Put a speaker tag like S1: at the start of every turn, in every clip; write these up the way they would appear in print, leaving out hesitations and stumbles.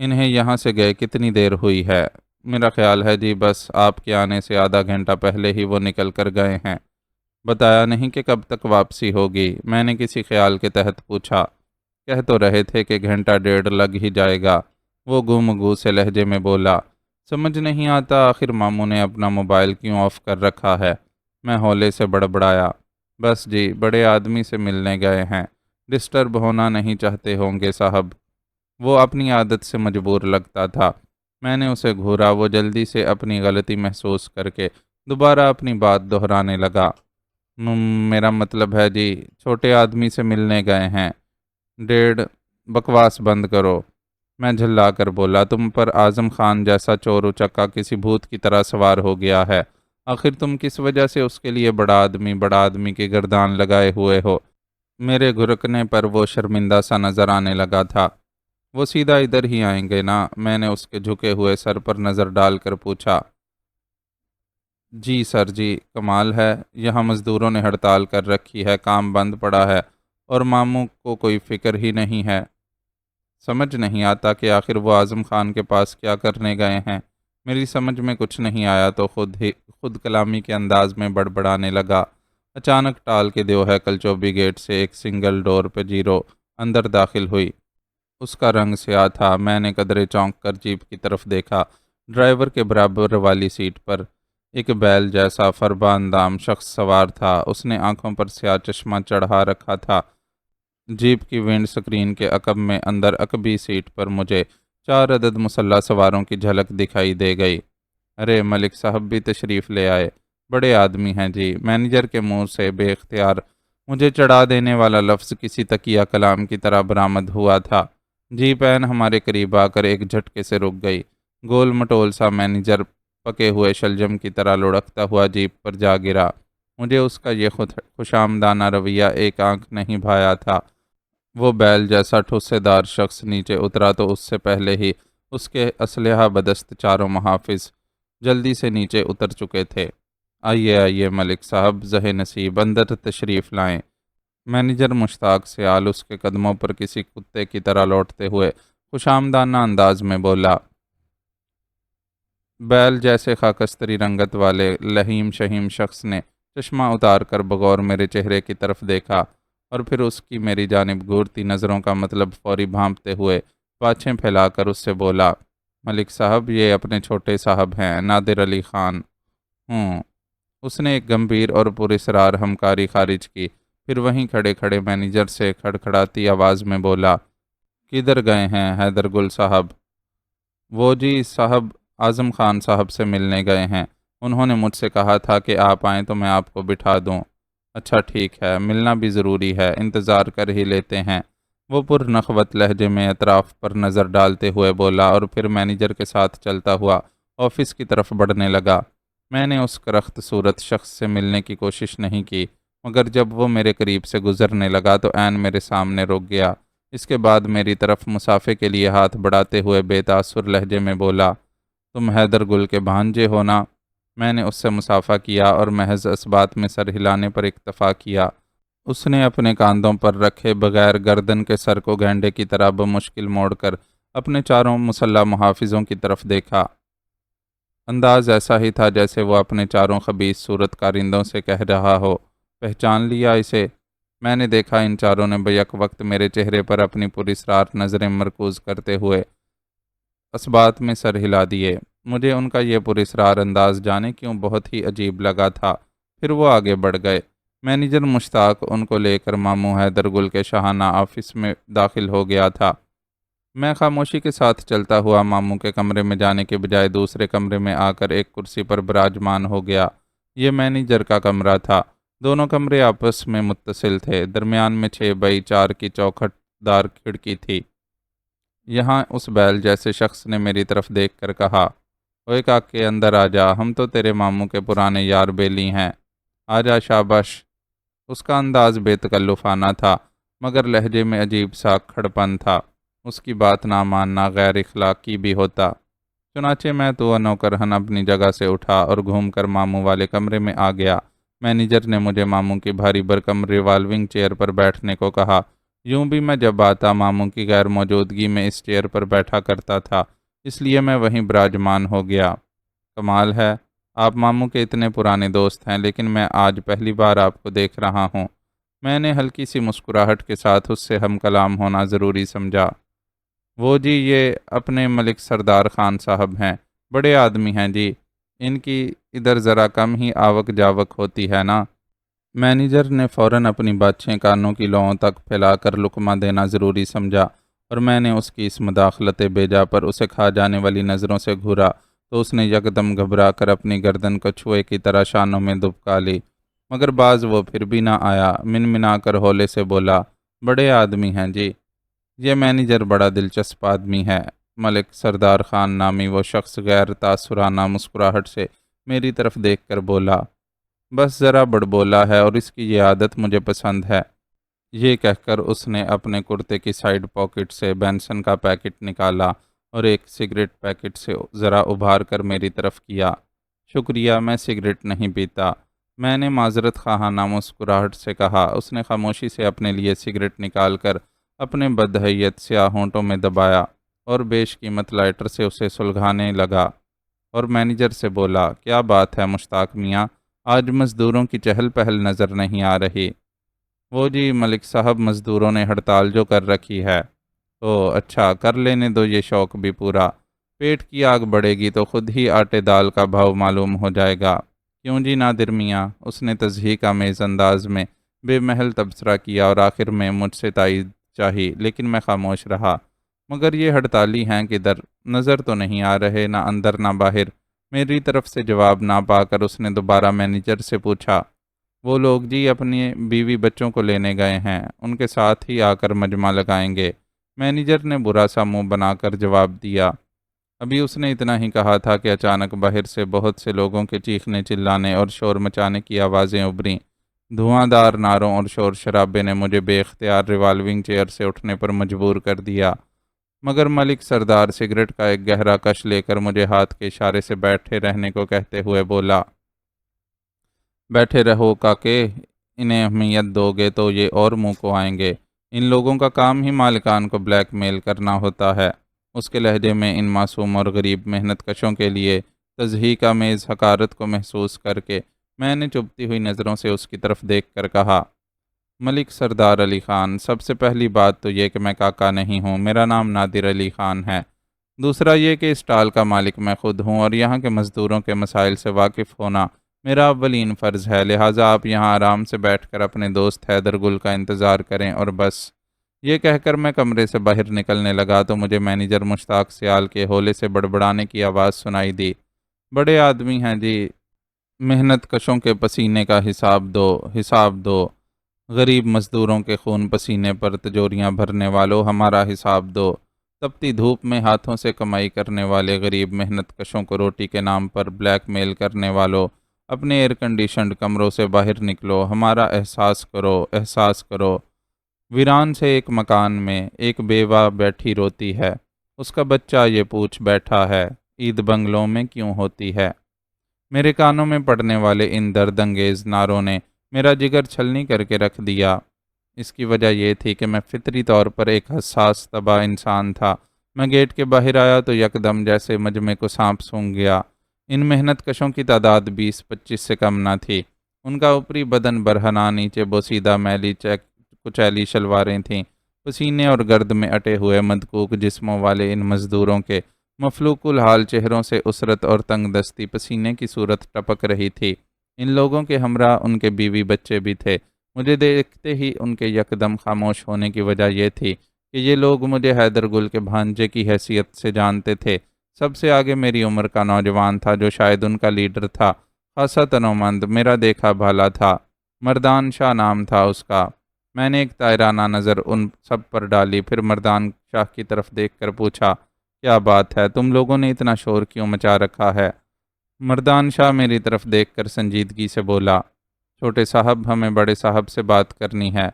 S1: انہیں یہاں سے گئے کتنی دیر ہوئی ہے؟ میرا خیال ہے جی بس آپ کے آنے سے آدھا گھنٹہ پہلے ہی وہ نکل کر گئے ہیں۔ بتایا نہیں کہ کب تک واپسی ہوگی؟ میں نے کسی خیال کے تحت پوچھا۔ کہہ تو رہے تھے کہ گھنٹہ ڈیڑھ لگ ہی جائے گا، وہ گو سے لہجے میں بولا۔ سمجھ نہیں آتا آخر ماموں نے اپنا موبائل کیوں آف کر رکھا ہے؟ میں ہولے سے بڑبڑایا۔ بس جی بڑے آدمی سے ملنے گئے ہیں، ڈسٹرب ہونا نہیں چاہتے ہوں گے صاحب۔ وہ اپنی عادت سے مجبور لگتا تھا۔ میں نے اسے گھورا، وہ جلدی سے اپنی غلطی محسوس کر کے دوبارہ اپنی بات دہرانے لگا۔ میرا مطلب ہے جی چھوٹے آدمی سے ملنے گئے ہیں۔ ڈیڑھ بکواس بند کرو، میں جھلا کر بولا۔ تم پر اعظم خان جیسا چور اچکا کسی بھوت کی طرح سوار ہو گیا ہے۔ آخر تم کس وجہ سے اس کے لیے بڑا آدمی کی گردان لگائے ہوئے ہو؟ میرے گھرکنے پر وہ شرمندہ سا نظر آنے لگا تھا۔ وہ سیدھا ادھر ہی آئیں گے نا؟ میں نے اس کے جھکے ہوئے سر پر نظر ڈال کر پوچھا۔ جی سر جی، کمال ہے، یہاں مزدوروں نے ہڑتال کر رکھی ہے، کام بند پڑا ہے اور ماموں کو کوئی فکر ہی نہیں ہے۔ سمجھ نہیں آتا کہ آخر وہ اعظم خان کے پاس کیا کرنے گئے ہیں۔ میری سمجھ میں کچھ نہیں آیا تو خود کلامی کے انداز میں بڑبڑانے لگا۔ اچانک ٹال کے دیو ہیکل چوبی گیٹ سے ایک سنگل ڈور پہ جیرو اندر داخل ہوئی۔ اس کا رنگ سیاہ تھا۔ میں نے قدرے چونک کر جیپ کی طرف دیکھا۔ ڈرائیور کے برابر والی سیٹ پر ایک بیل جیسا فربہ اندام شخص سوار تھا۔ اس نے آنکھوں پر سیاہ چشمہ چڑھا رکھا تھا۔ جیپ کی ونڈ سکرین کے عقب میں اندر عقبی سیٹ پر مجھے 4 عدد مسلح سواروں کی جھلک دکھائی دے گئی۔ ارے ملک صاحب بھی تشریف لے آئے، بڑے آدمی ہیں جی۔ مینیجر کے منہ سے بے اختیار مجھے چڑھا دینے والا لفظ کسی تکیہ کلام کی طرح برآمد ہوا تھا۔ جیپ عین ہمارے قریب آ کر ایک جھٹکے سے رک گئی۔ گول مٹول سا مینیجر پکے ہوئے شلجم کی طرح لڑکتا ہوا جیپ پر جا گرا۔ مجھے اس کا یہ خوش آمدانہ رویہ ایک آنکھ نہیں بھایا تھا۔ وہ بیل جیسا ٹھوسے دار شخص نیچے اترا تو اس سے پہلے ہی اس کے اسلحہ بدست چاروں محافظ جلدی سے نیچے اتر چکے تھے۔ آئیے آئیے ملک صاحب، زہ نصیب، اندر تشریف لائیں۔ مینیجر مشتاق سے آل اس کے قدموں پر کسی کتے کی طرح لوٹتے ہوئے خوش آمدانہ انداز میں بولا۔ بیل جیسے خاکستری رنگت والے لہیم شہیم شخص نے چشمہ اتار کر بغور میرے چہرے کی طرف دیکھا اور پھر اس کی میری جانب گھورتی نظروں کا مطلب فوری بھانپتے ہوئے پاچھیں پھیلا کر اس سے بولا۔ ملک صاحب، یہ اپنے چھوٹے صاحب ہیں، نادر علی خان۔ اس نے ایک گمبھیر اور پراسرار ہمکاری خارج کی، پھر وہیں کھڑے کھڑے مینیجر سے کھڑکھڑاتی آواز میں بولا۔ کدھر گئے ہیں حیدر گل صاحب؟ وہ جی صاحب اعظم خان صاحب سے ملنے گئے ہیں، انہوں نے مجھ سے کہا تھا کہ آپ آئیں تو میں آپ کو بٹھا دوں۔ اچھا ٹھیک ہے، ملنا بھی ضروری ہے، انتظار کر ہی لیتے ہیں، وہ پر نخوت لہجے میں اطراف پر نظر ڈالتے ہوئے بولا اور پھر مینیجر کے ساتھ چلتا ہوا آفس کی طرف بڑھنے لگا۔ میں نے اس کرخت صورت شخص سے ملنے کی کوشش نہیں کی، مگر جب وہ میرے قریب سے گزرنے لگا تو عین میرے سامنے رک گیا۔ اس کے بعد میری طرف مسافے کے لیے ہاتھ بڑھاتے ہوئے بے تاثر لہجے میں بولا۔ تم حیدر گل کے بھانجے ہو نا؟ میں نے اس سے مصافحہ کیا اور محض اس بات میں سر ہلانے پر اکتفا کیا۔ اس نے اپنے کاندھوں پر رکھے بغیر گردن کے سر کو گینڈے کی طرح بمشکل موڑ کر اپنے چاروں مسلح محافظوں کی طرف دیکھا۔ انداز ایسا ہی تھا جیسے وہ اپنے چاروں خبیث صورت کارندوں سے کہہ رہا ہو، پہچان لیا اسے؟ میں نے دیکھا ان چاروں نے بیک وقت میرے چہرے پر اپنی پراسرار نظریں مرکوز کرتے ہوئے اس بات میں سر ہلا دیے۔ مجھے ان کا یہ پراسرار انداز جانے کیوں بہت ہی عجیب لگا تھا۔ پھر وہ آگے بڑھ گئے۔ مینیجر مشتاق ان کو لے کر ماموں حیدر گل کے شاہانہ آفس میں داخل ہو گیا تھا۔ میں خاموشی کے ساتھ چلتا ہوا ماموں کے کمرے میں جانے کے بجائے دوسرے کمرے میں آ کر ایک کرسی پر براجمان ہو گیا۔ یہ مینیجر کا کمرہ تھا۔ دونوں کمرے آپس میں متصل تھے۔ درمیان میں 6x4 کی چوکھٹ دار کھڑکی تھی۔ یہاں اس بیل جیسے شخص نے میری طرف دیکھ کر کہا، اوے کاکے اندر آ جا، ہم تو تیرے ماموں کے پرانے یار بیلی ہیں، آ جا شاباش۔ اس کا انداز بے تکلفانہ تھا مگر لہجے میں عجیب سا کھڑپن تھا۔ اس کی بات نہ ماننا غیر اخلاقی بھی ہوتا۔ چنانچہ میں تو نوکرہن اپنی جگہ سے اٹھا اور گھوم کر ماموں والے کمرے میں آ گیا۔ مینیجر نے مجھے ماموں کی بھاری بھرکم ریوالونگ چیئر پر بیٹھنے کو کہا۔ یوں بھی میں جب آتا ماموں کی غیر موجودگی میں اس چیئر پر بیٹھا کرتا تھا، اس لیے میں وہیں براجمان ہو گیا۔ کمال ہے، آپ ماموں کے اتنے پرانے دوست ہیں، لیکن میں آج پہلی بار آپ کو دیکھ رہا ہوں۔ میں نے ہلکی سی مسکراہٹ کے ساتھ اس سے ہم کلام ہونا ضروری سمجھا۔ وہ جی، یہ اپنے ملک سردار خان صاحب ہیں، بڑے آدمی ہیں جی، ان کی ادھر ذرا کم ہی آوک جاوک ہوتی ہے نا۔ مینیجر نے فوراً اپنی باتچیں کانوں کی لوؤں تک پھیلا کر لقمہ دینا ضروری سمجھا، اور میں نے اس کی اس مداخلت بیجا پر اسے کھا جانے والی نظروں سے گھورا تو اس نے یکدم گھبرا کر اپنی گردن کو چوہے کی طرح شانوں میں دبکا لی، مگر باز وہ پھر بھی نہ آیا۔ منمنا کر ہولے سے بولا، بڑے آدمی ہیں جی۔ یہ مینیجر بڑا دلچسپ آدمی ہے۔ ملک سردار خان نامی وہ شخص غیر تاثرانہ مسکراہٹ سے میری طرف دیکھ کر بولا، بس ذرا بڑبولا ہے اور اس کی یہ عادت مجھے پسند ہے۔ یہ کہہ کر اس نے اپنے کرتے کی سائیڈ پاکٹ سے بینسن کا پیکٹ نکالا اور ایک سگریٹ پیکٹ سے ذرا ابھار کر میری طرف کیا۔ شکریہ، میں سگریٹ نہیں پیتا، میں نے معذرت خواہانہ مسکراہٹ سے کہا۔ اس نے خاموشی سے اپنے لیے سگریٹ نکال کر اپنے بدحیت سیاہ ہونٹوں میں دبایا اور بیش قیمت لائٹر سے اسے سلگھانے لگا، اور مینیجر سے بولا، کیا بات ہے مشتاق میاں، آج مزدوروں کی چہل پہل نظر نہیں آ رہی؟ وہ جی ملک صاحب، مزدوروں نے ہڑتال جو کر رکھی ہے۔ او اچھا، کر لینے دو یہ شوق بھی پورا، پیٹ کی آگ بڑھے گی تو خود ہی آٹے دال کا بھاؤ معلوم ہو جائے گا۔ کیوں جی نادر میاں، اس نے تضحیک آمیز انداز میں بے محل تبصرہ کیا اور آخر میں مجھ سے تائید چاہی، لیکن میں خاموش رہا۔ مگر یہ ہڑتالی ہیں کدھر؟ نظر تو نہیں آ رہے، نہ اندر نہ باہر۔ میری طرف سے جواب نہ پا کر اس نے دوبارہ مینیجر سے پوچھا، وہ لوگ جی اپنی بیوی بچوں کو لینے گئے ہیں، ان کے ساتھ ہی آ کر مجمع لگائیں گے۔ مینیجر نے برا سا منہ بنا کر جواب دیا۔ ابھی اس نے اتنا ہی کہا تھا کہ اچانک باہر سے بہت سے لوگوں کے چیخنے چلانے اور شور مچانے کی آوازیں ابھریں۔ دھواں دار نعروں اور شور شرابے نے مجھے بے اختیار ریوالونگ چیئر سے اٹھنے پر مجبور کر دیا، مگر ملک سردار سگریٹ کا ایک گہرا کش لے کر مجھے ہاتھ کے اشارے سے بیٹھے رہنے کو کہتے ہوئے بولا، بیٹھے رہو کاکے، انہیں اہمیت دو گے تو یہ اور منہ کو آئیں گے۔ ان لوگوں کا کام ہی مالکان کو بلیک میل کرنا ہوتا ہے۔ اس کے لہجے میں ان معصوم اور غریب محنت کشوں کے لیے تضحیک آمیز حقارت کو محسوس کر کے میں نے چبھتی ہوئی نظروں سے اس کی طرف دیکھ کر کہا، ملک سردار علی خان، سب سے پہلی بات تو یہ کہ میں کاکا نہیں ہوں، میرا نام نادر علی خان ہے۔ دوسرا یہ کہ اس اسٹال کا مالک میں خود ہوں اور یہاں کے مزدوروں کے مسائل سے واقف ہونا میرا اولین فرض ہے، لہٰذا آپ یہاں آرام سے بیٹھ کر اپنے دوست حیدر گل کا انتظار کریں اور بس۔ یہ کہہ کر میں کمرے سے باہر نکلنے لگا تو مجھے مینیجر مشتاق سیال کے ہولے سے بڑبڑانے کی آواز سنائی دی، بڑے آدمی ہیں جی، محنت کشوں کے پسینے کا حساب دو، حساب دو، غریب مزدوروں کے خون پسینے پر تجوریاں بھرنے والوں ہمارا حساب دو، تپتی دھوپ میں ہاتھوں سے کمائی کرنے والے غریب محنت کشوں کو روٹی کے نام پر بلیک میل کرنے والوں، اپنے ایئر کنڈیشنڈ کمروں سے باہر نکلو، ہمارا احساس کرو، احساس کرو۔ ویران سے ایک مکان میں ایک بیوہ بیٹھی روتی ہے، اس کا بچہ یہ پوچھ بیٹھا ہے، عید بنگلوں میں کیوں ہوتی ہے؟ میرے کانوں میں پڑنے والے ان درد انگیز نعروں نے میرا جگر چھلنی کر کے رکھ دیا۔ اس کی وجہ یہ تھی کہ میں فطری طور پر ایک حساس طبع انسان تھا۔ میں گیٹ کے باہر آیا تو یکدم جیسے مجمع کو سانپ سونگھ گیا۔ ان محنت کشوں کی تعداد 20-25 سے کم نہ تھی۔ ان کا اوپری بدن برہنہ، نیچے بوسیدہ میلی کچیلی شلواریں تھیں۔ پسینے اور گرد میں اٹے ہوئے مدکوک جسموں والے ان مزدوروں کے مفلوق الحال چہروں سے اسرت اور تنگ دستی پسینے کی صورت ٹپک رہی تھی۔ ان لوگوں کے ہمراہ ان کے بیوی بچے بھی تھے۔ مجھے دیکھتے ہی ان کے یکدم خاموش ہونے کی وجہ یہ تھی کہ یہ لوگ مجھے حیدر گل کے بھانجے کی حیثیت سے جانتے تھے۔ سب سے آگے میری عمر کا نوجوان تھا جو شاید ان کا لیڈر تھا، خاصا تنومند، میرا دیکھا بھالا تھا، مردان شاہ نام تھا اس کا۔ میں نے ایک طائرانہ نظر ان سب پر ڈالی، پھر مردان شاہ کی طرف دیکھ کر پوچھا، کیا بات ہے، تم لوگوں نے اتنا شور کیوں مچا رکھا ہے؟ مردان شاہ میری طرف دیکھ کر سنجیدگی سے بولا، چھوٹے صاحب، ہمیں بڑے صاحب سے بات کرنی ہے۔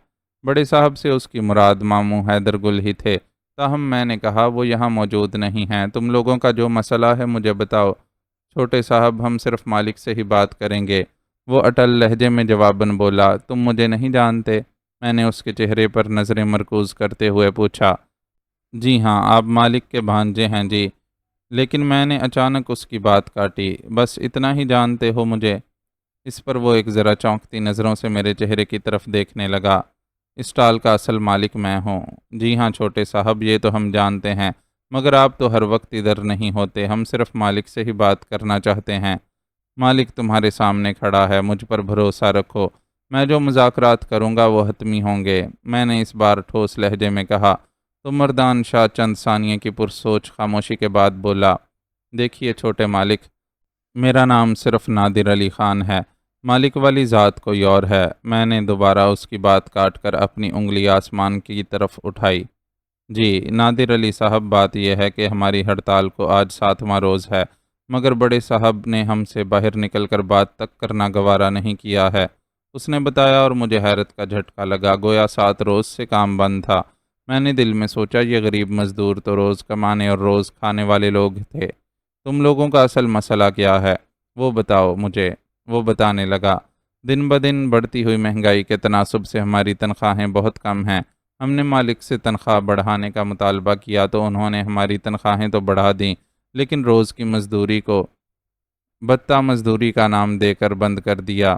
S1: بڑے صاحب سے اس کی مراد ماموں حیدر گل ہی تھے، تاہم میں نے کہا وہ یہاں موجود نہیں ہیں۔ تم لوگوں کا جو مسئلہ ہے مجھے بتاؤ۔ چھوٹے صاحب، ہم صرف مالک سے ہی بات کریں گے، وہ اٹل لہجے میں جواباً بولا، تم مجھے نہیں جانتے؟ میں نے اس کے چہرے پر نظریں مرکوز کرتے ہوئے پوچھا، جی ہاں، آپ مالک کے بھانجے ہیں جی؟ لیکن میں نے اچانک اس کی بات کاٹی، بس اتنا ہی جانتے ہو مجھے؟ اس پر وہ ایک ذرا چونکتی نظروں سے میرے چہرے کی طرف دیکھنے لگا۔ اسٹال کا اصل مالک میں ہوں۔ جی ہاں چھوٹے صاحب، یہ تو ہم جانتے ہیں، مگر آپ تو ہر وقت ادھر نہیں ہوتے، ہم صرف مالک سے ہی بات کرنا چاہتے ہیں۔ مالک تمہارے سامنے کھڑا ہے، مجھ پر بھروسہ رکھو، میں جو مذاکرات کروں گا وہ حتمی ہوں گے، میں نے اس بار ٹھوس لہجے میں کہا۔ تو مردان شاہ چند ثانیے کی پرسوچ خاموشی کے بعد بولا، دیکھیے چھوٹے مالک، میرا نام صرف نادر علی خان ہے، مالک والی ذات کوئی اور ہے۔ میں نے دوبارہ اس کی بات کاٹ کر اپنی انگلی آسمان کی طرف اٹھائی۔ جی نادر علی صاحب، بات یہ ہے کہ ہماری ہڑتال کو آج 7واں روز ہے، مگر بڑے صاحب نے ہم سے باہر نکل کر بات تک کرنا گوارا نہیں کیا ہے۔ اس نے بتایا اور مجھے حیرت کا جھٹکا لگا، گویا 7 روز سے کام بند تھا۔ میں نے دل میں سوچا، یہ غریب مزدور تو روز کمانے اور روز کھانے والے لوگ تھے، تم لوگوں کا اصل مسئلہ کیا ہے وہ بتاؤ مجھے۔ وہ بتانے لگا، دن بدن بڑھتی ہوئی مہنگائی کے تناسب سے ہماری تنخواہیں بہت کم ہیں۔ ہم نے مالک سے تنخواہ بڑھانے کا مطالبہ کیا تو انہوں نے ہماری تنخواہیں تو بڑھا دیں، لیکن روز کی مزدوری کو بتہ مزدوری کا نام دے کر بند کر دیا۔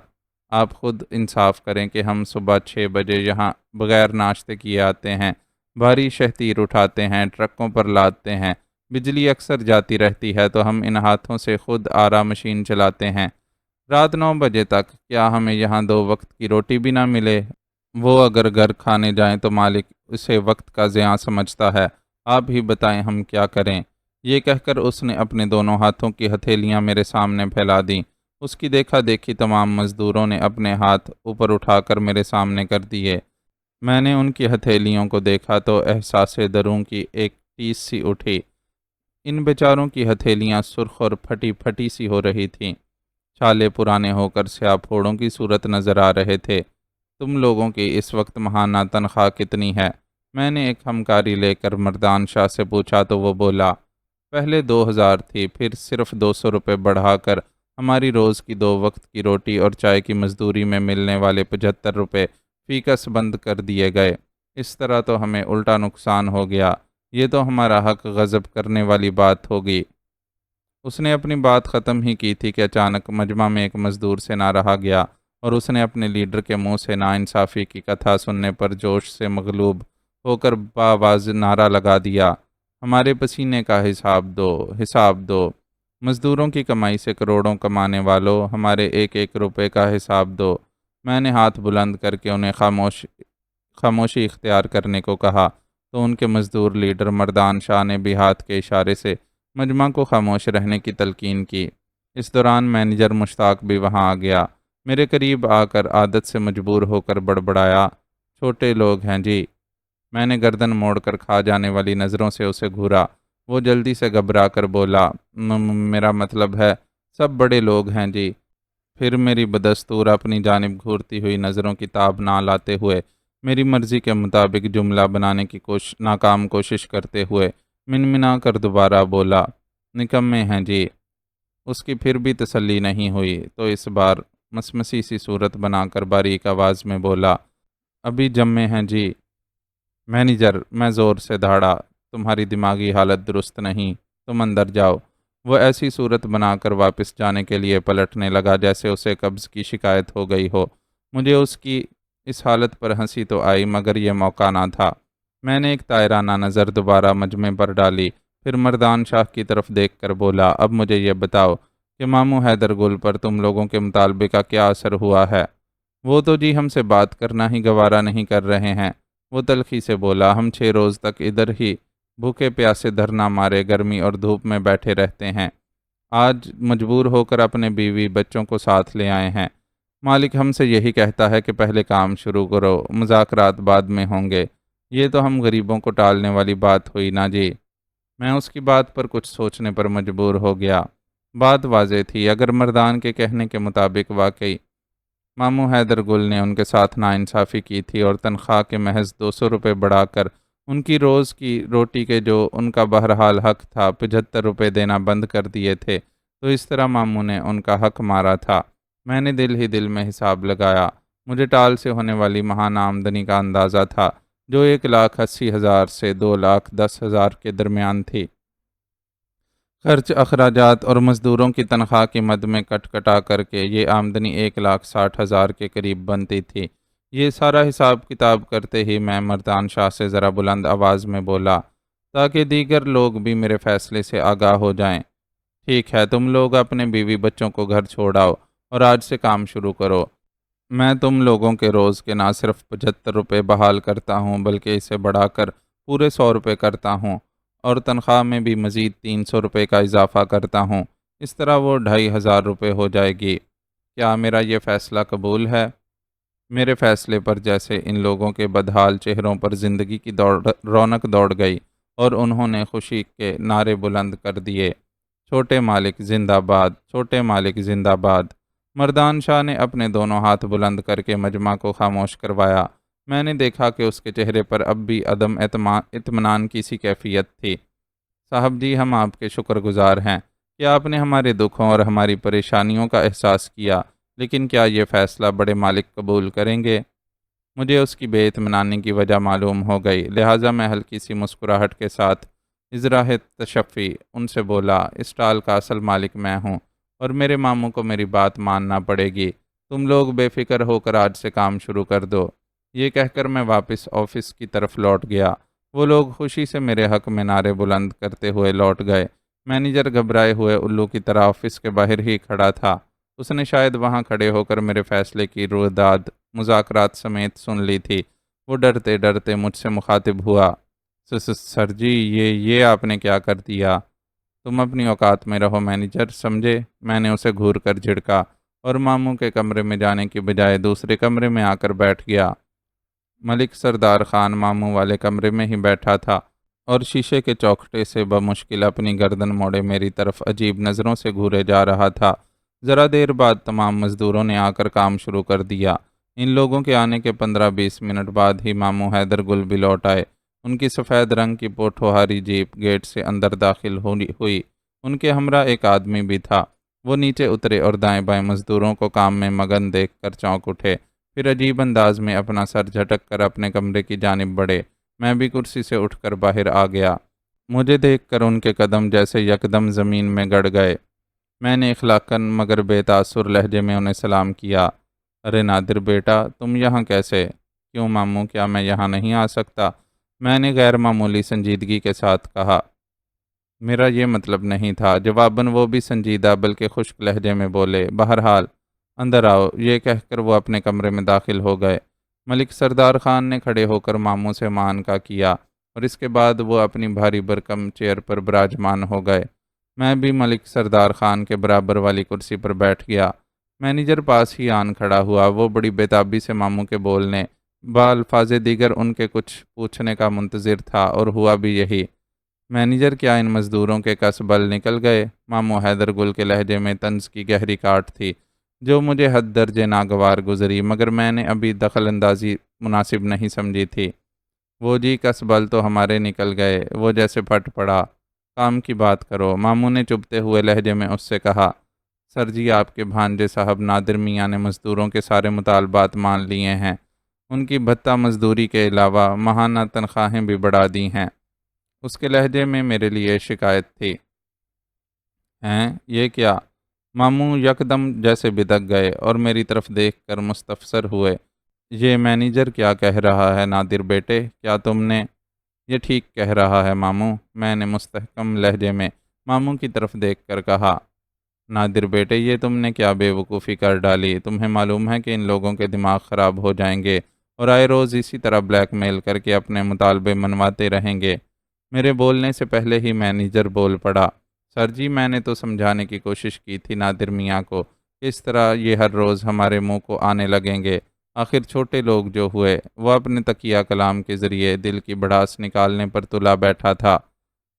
S1: آپ خود انصاف کریں کہ ہم صبح 6 بجے یہاں بغیر ناشتے کیے آتے ہیں، بھاری شہتیر اٹھاتے ہیں، ٹرکوں پر لادتے ہیں، بجلی اکثر جاتی رہتی ہے تو ہم ان ہاتھوں سے خود آرا مشین چلاتے ہیں۔ رات 9 بجے تک کیا ہمیں یہاں 2 وقت کی روٹی بھی نہ ملے؟ وہ اگر گھر کھانے جائیں تو مالک اسے وقت کا ضیاع سمجھتا ہے۔ آپ ہی بتائیں ہم کیا کریں؟ یہ کہہ کر اس نے اپنے دونوں ہاتھوں کی ہتھیلیاں میرے سامنے پھیلا دیں۔ اس کی دیکھا دیکھی تمام مزدوروں نے اپنے ہاتھ اوپر اٹھا کر میرے سامنے کر دیے۔ میں نے ان کی ہتھیلیوں کو دیکھا تو احساس دروں کی ایک ٹیس سی اٹھی۔ ان بیچاروں کی ہتھیلیاں سرخ اور پھٹی پھٹی سی ہو رہی تھیں، چھالے پرانے ہو کر سیاہ پھوڑوں کی صورت نظر آ رہے تھے۔ تم لوگوں کی اس وقت ماہانہ تنخواہ کتنی ہے؟ میں نے ایک ہمکاری لے کر مردان شاہ سے پوچھا تو وہ بولا، پہلے 2000 تھی، پھر صرف 200 روپے بڑھا کر ہماری روز کی 2 وقت کی روٹی اور چائے کی مزدوری میں ملنے والے 75 روپے فی کس بند کر دیے گئے۔ اس طرح تو ہمیں الٹا نقصان ہو گیا، یہ تو ہمارا حق غضب کرنے والی بات ہوگی۔ اس نے اپنی بات ختم ہی کی تھی کہ اچانک مجمع میں ایک مزدور سے نہ رہا گیا اور اس نے اپنے لیڈر کے منہ سے ناانصافی کی کتھا سننے پر جوش سے مغلوب ہو کر بآواز نعرہ لگا دیا، ہمارے پسینے کا حساب دو، حساب دو، مزدوروں کی کمائی سے کروڑوں کمانے والوں، ہمارے ایک ایک روپے کا حساب دو۔ میں نے ہاتھ بلند کر کے انہیں خاموشی اختیار کرنے کو کہا تو ان کے مزدور لیڈر مردان شاہ نے بھی ہاتھ کے اشارے سے مجمع کو خاموش رہنے کی تلقین کی۔ اس دوران مینیجر مشتاق بھی وہاں آ گیا، میرے قریب آ کر عادت سے مجبور ہو کر بڑبڑایا، چھوٹے لوگ ہیں جی۔ میں نے گردن موڑ کر کھا جانے والی نظروں سے اسے گھورا۔ وہ جلدی سے گھبرا کر بولا، میرا مطلب ہے سب بڑے لوگ ہیں جی۔ پھر میری بدستور اپنی جانب گھورتی ہوئی نظروں کی تاب نہ لاتے ہوئے میری مرضی کے مطابق جملہ بنانے کی ناکام کوشش کرتے ہوئے منمنا کر دوبارہ بولا، نکمے ہیں جی۔ اس کی پھر بھی تسلی نہیں ہوئی تو اس بار مسمسی سی صورت بنا کر باریک آواز میں بولا، ابھی جمے ہیں جی۔ مینیجر، میں زور سے دھاڑا، تمہاری دماغی حالت درست نہیں، تم اندر جاؤ۔ وہ ایسی صورت بنا کر واپس جانے کے لیے پلٹنے لگا جیسے اسے قبض کی شکایت ہو گئی ہو۔ مجھے اس کی اس حالت پر ہنسی تو آئی مگر یہ موقع نہ تھا۔ میں نے ایک طائرانہ نظر دوبارہ مجمع پر ڈالی، پھر مردان شاہ کی طرف دیکھ کر بولا، اب مجھے یہ بتاؤ کہ ماموں حیدر گل پر تم لوگوں کے مطالبے کا کیا اثر ہوا ہے؟ وہ تو جی ہم سے بات کرنا ہی گوارا نہیں کر رہے ہیں۔ وہ تلخی سے بولا، ہم 6 روز تک ادھر ہی بھوکے پیاسے دھرنا مارے گرمی اور دھوپ میں بیٹھے رہتے ہیں، آج مجبور ہو کر اپنے بیوی بچوں کو ساتھ لے آئے ہیں۔ مالک ہم سے یہی کہتا ہے کہ پہلے کام شروع کرو، مذاکرات بعد میں ہوں گے۔ یہ تو ہم غریبوں کو ٹالنے والی بات ہوئی نا جی۔ میں اس کی بات پر کچھ سوچنے پر مجبور ہو گیا۔ بات واضح تھی، اگر مردان کے کہنے کے مطابق واقعی ماموں حیدر گل نے ان کے ساتھ ناانصافی کی تھی اور تنخواہ کے محض 200 روپے بڑھا کر ان کی روز کی روٹی کے جو ان کا بہرحال حق تھا 75 روپے دینا بند کر دیے تھے، تو اس طرح ماموں نے ان کا حق مارا تھا۔ میں نے دل ہی دل میں حساب لگایا، مجھے ٹال سے ہونے والی مہان آمدنی کا اندازہ تھا جو 1,80,000 سے 2,10,000 کے درمیان تھی۔ خرچ، اخراجات اور مزدوروں کی تنخواہ کی مد میں کٹ کٹا کر کے یہ آمدنی 1,60,000 کے قریب بنتی تھی۔ یہ سارا حساب کتاب کرتے ہی میں مردان شاہ سے ذرا بلند آواز میں بولا تاکہ دیگر لوگ بھی میرے فیصلے سے آگاہ ہو جائیں۔ ٹھیک ہے، تم لوگ اپنے بیوی بچوں کو گھر چھوڑاؤ اور آج سے کام شروع کرو۔ میں تم لوگوں کے روز کے نہ صرف 75 روپے بحال کرتا ہوں بلکہ اسے بڑھا کر پورے 100 روپے کرتا ہوں اور تنخواہ میں بھی مزید 300 روپے کا اضافہ کرتا ہوں۔ اس طرح وہ 2,500 روپے ہو جائے گی۔ کیا میرا یہ فیصلہ قبول ہے؟ میرے فیصلے پر جیسے ان لوگوں کے بدحال چہروں پر زندگی کی رونق دوڑ گئی اور انہوں نے خوشی کے نعرے بلند کر دیے، چھوٹے مالک زندہ باد، چھوٹے مالک زندہ باد۔ مردان شاہ نے اپنے دونوں ہاتھ بلند کر کے مجمع کو خاموش کروایا۔ میں نے دیکھا کہ اس کے چہرے پر اب بھی عدم اطمینان کی سی کیفیت تھی۔ صاحب جی، ہم آپ کے شکر گزار ہیں کہ آپ نے ہمارے دکھوں اور ہماری پریشانیوں کا احساس کیا، لیکن کیا یہ فیصلہ بڑے مالک قبول کریں گے؟ مجھے اس کی بے اطمینانی کی وجہ معلوم ہو گئی، لہٰذا میں ہلکی سی مسکراہٹ کے ساتھ اظہار تشفی ان سے بولا، اس ٹال کا اصل مالک میں ہوں اور میرے ماموں کو میری بات ماننا پڑے گی۔ تم لوگ بے فکر ہو کر آج سے کام شروع کر دو۔ یہ کہہ کر میں واپس آفس کی طرف لوٹ گیا۔ وہ لوگ خوشی سے میرے حق میں نعرے بلند کرتے ہوئے لوٹ گئے۔ مینیجر گھبرائے ہوئے الو کی طرح آفس کے باہر ہی کھڑا تھا۔ اس نے شاید وہاں کھڑے ہو کر میرے فیصلے کی رویداد مذاکرات سمیت سن لی تھی۔ وہ ڈرتے ڈرتے مجھ سے مخاطب ہوا، سر جی، یہ آپ نے کیا کر دیا؟ تم اپنی اوقات میں رہو مینیجر، سمجھے؟ میں نے اسے گھور کر جھڑکا اور ماموں کے کمرے میں جانے کی بجائے دوسرے کمرے میں آ کر بیٹھ گیا۔ ملک سردار خان ماموں والے کمرے میں ہی بیٹھا تھا اور شیشے کے چوکھٹے سے بمشکل اپنی گردن موڑے میری طرف عجیب نظروں سے گھورے جا رہا تھا۔ ذرا دیر بعد تمام مزدوروں نے آ کر کام شروع کر دیا۔ ان لوگوں کے آنے کے 15-20 منٹ بعد ہی ماموں حیدر گل بھی لوٹ آئے۔ ان کی سفید رنگ کی پوٹھوہاری جیپ گیٹ سے اندر داخل ہوئی۔ ان کے ہمراہ ایک آدمی بھی تھا۔ وہ نیچے اترے اور دائیں بائیں مزدوروں کو کام میں مگن دیکھ کر چونک اٹھے، پھر عجیب انداز میں اپنا سر جھٹک کر اپنے کمرے کی جانب بڑھے۔ میں بھی کرسی سے اٹھ کر باہر آ گیا۔ مجھے دیکھ کر ان کے قدم جیسے یکدم زمین میں گڑ گئے۔ میں نے اخلاقاً مگر بے تاثر لہجے میں انہیں سلام کیا۔ ارے نادر بیٹا، تم یہاں کیسے؟ کیوں ماموں، کیا میں یہاں نہیں آ سکتا؟ میں نے غیر معمولی سنجیدگی کے ساتھ کہا۔ میرا یہ مطلب نہیں تھا۔ جواباً وہ بھی سنجیدہ بلکہ خشک لہجے میں بولے، بہرحال اندر آؤ۔ یہ کہہ کر وہ اپنے کمرے میں داخل ہو گئے۔ ملک سردار خان نے کھڑے ہو کر ماموں سے مان کا کیا اور اس کے بعد وہ اپنی بھاری بھرکم چیئر پر براجمان ہو گئے۔ میں بھی ملک سردار خان کے برابر والی کرسی پر بیٹھ گیا۔ مینیجر پاس ہی آن کھڑا ہوا۔ وہ بڑی بےتابی سے ماموں کے بولنے بالفاظ دیگر ان کے کچھ پوچھنے کا منتظر تھا اور ہوا بھی یہی۔ مینیجر، کیا ان مزدوروں کے کس بل نکل گئے؟ ماموں حیدر گل کے لہجے میں طنز کی گہری کاٹ تھی جو مجھے حد درجے ناگوار گزری، مگر میں نے ابھی دخل اندازی مناسب نہیں سمجھی تھی۔ وہ جی، کس بل تو ہمارے نکل گئے۔ وہ جیسے پھٹ پڑا، کام کی بات کرو۔ ماموں نے چبھتے ہوئے لہجے میں اس سے کہا، سر جی، آپ کے بھانجے صاحب نادر میاں نے مزدوروں کے سارے مطالبات مان لیے ہیں۔ ان کی بھتہ مزدوری کے علاوہ ماہانہ تنخواہیں بھی بڑھا دی ہیں۔ اس کے لہجے میں میرے لیے شکایت تھی۔ ہیں؟ یہ کیا؟ ماموں یکدم جیسے بدک گئے اور میری طرف دیکھ کر مستفسر ہوئے۔ یہ مینیجر کیا کہہ رہا ہے نادر بیٹے؟ کیا تم نے؟ یہ ٹھیک کہہ رہا ہے ماموں، میں نے مستحکم لہجے میں ماموں کی طرف دیکھ کر کہا۔ نادر بیٹے، یہ تم نے کیا بے وقوفی کر ڈالی؟ تمہیں معلوم ہے کہ ان لوگوں کے دماغ خراب ہو جائیں گے اور آئے روز اسی طرح بلیک میل کر کے اپنے مطالبے منواتے رہیں گے۔ میرے بولنے سے پہلے ہی مینیجر بول پڑا، سر جی، میں نے تو سمجھانے کی کوشش کی تھی نادر میاں کو کہ اس طرح یہ ہر روز ہمارے منہ کو آنے لگیں گے۔ آخر چھوٹے لوگ جو ہوئے وہ اپنے تکیہ کلام کے ذریعے دل کی بڑھاس نکالنے پر تلا بیٹھا تھا۔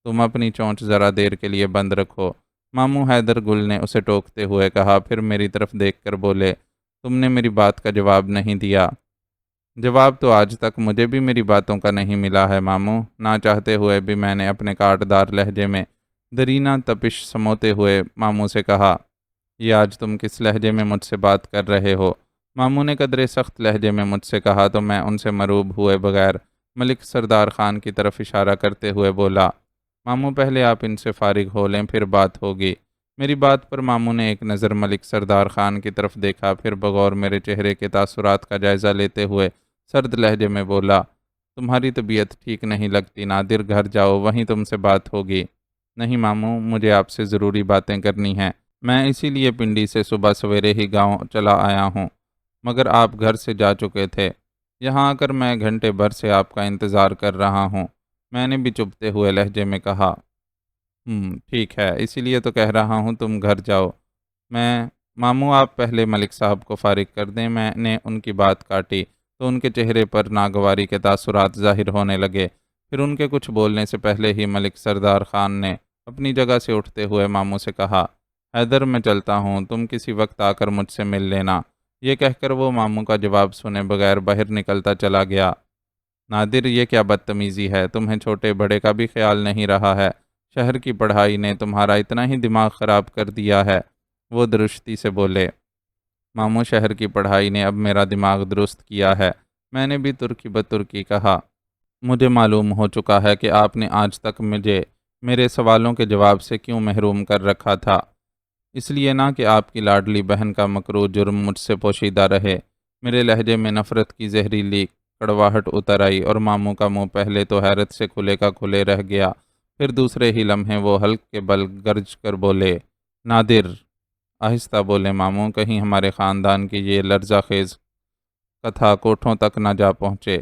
S1: تم اپنی چونچ ذرا دیر کے لیے بند رکھو، ماموں حیدر گل نے اسے ٹوکتے ہوئے کہا، پھر میری طرف دیکھ کر بولے، تم نے میری بات کا جواب نہیں دیا۔ جواب تو آج تک مجھے بھی میری باتوں کا نہیں ملا ہے ماموں۔ نہ چاہتے ہوئے بھی میں نے اپنے کاٹدار لہجے میں درینہ تپش سموتے ہوئے ماموں سے کہا، یہ آج تم کس لہجے میں مجھ سے بات کر رہے ہو؟ ماموں نے قدرے سخت لہجے میں مجھ سے کہا تو میں ان سے مروب ہوئے بغیر ملک سردار خان کی طرف اشارہ کرتے ہوئے بولا، ماموں پہلے آپ ان سے فارغ ہو لیں پھر بات ہوگی۔ میری بات پر ماموں نے ایک نظر ملک سردار خان کی طرف دیکھا، پھر بغور میرے چہرے کے تاثرات کا جائزہ لیتے ہوئے سرد لہجے میں بولا، تمہاری طبیعت ٹھیک نہیں لگتی نادر، گھر جاؤ وہیں تم سے بات ہوگی۔ نہیں ماموں، مجھے آپ سے ضروری باتیں کرنی ہیں، میں اسی لیے پنڈی سے صبح سویرے ہی گاؤں چلا آیا ہوں، مگر آپ گھر سے جا چکے تھے۔ یہاں آ کر میں گھنٹے بھر سے آپ کا انتظار کر رہا ہوں۔ میں نے بھی چبھتے ہوئے لہجے میں کہا، ٹھیک ہے، اسی لیے تو کہہ رہا ہوں تم گھر جاؤ۔ میں ماموں آپ پہلے ملک صاحب کو فارغ کر دیں۔ میں نے ان کی بات کاٹی تو ان کے چہرے پر ناگواری کے تاثرات ظاہر ہونے لگے۔ پھر ان کے کچھ بولنے سے پہلے ہی ملک سردار خان نے اپنی جگہ سے اٹھتے ہوئے ماموں سے کہا، حیدر میں چلتا ہوں، تم کسی وقت آ کر مجھ سے مل لینا۔ یہ کہہ کر وہ ماموں کا جواب سنے بغیر باہر نکلتا چلا گیا۔ نادر، یہ کیا بدتمیزی ہے؟ تمہیں چھوٹے بڑے کا بھی خیال نہیں رہا ہے؟ شہر کی پڑھائی نے تمہارا اتنا ہی دماغ خراب کر دیا ہے؟ وہ درشتی سے بولے۔ ماموں، شہر کی پڑھائی نے اب میرا دماغ درست کیا ہے، میں نے بھی ترکی بترکی کہا۔ مجھے معلوم ہو چکا ہے کہ آپ نے آج تک مجھے میرے سوالوں کے جواب سے کیوں محروم کر رکھا تھا۔ اس لیے نہ کہ آپ کی لاڈلی بہن کا مکروہ جرم مجھ سے پوشیدہ رہے۔ میرے لہجے میں نفرت کی زہریلی کڑواہٹ اتر آئی اور ماموں کا منہ پہلے تو حیرت سے کھلے کا کھلے رہ گیا، پھر دوسرے ہی لمحے وہ حلق کے بل گرج کر بولے، نادر۔ آہستہ بولے ماموں، کہیں ہمارے خاندان کی یہ لرزہ خیز کتھا کوٹھوں تک نہ جا پہنچے۔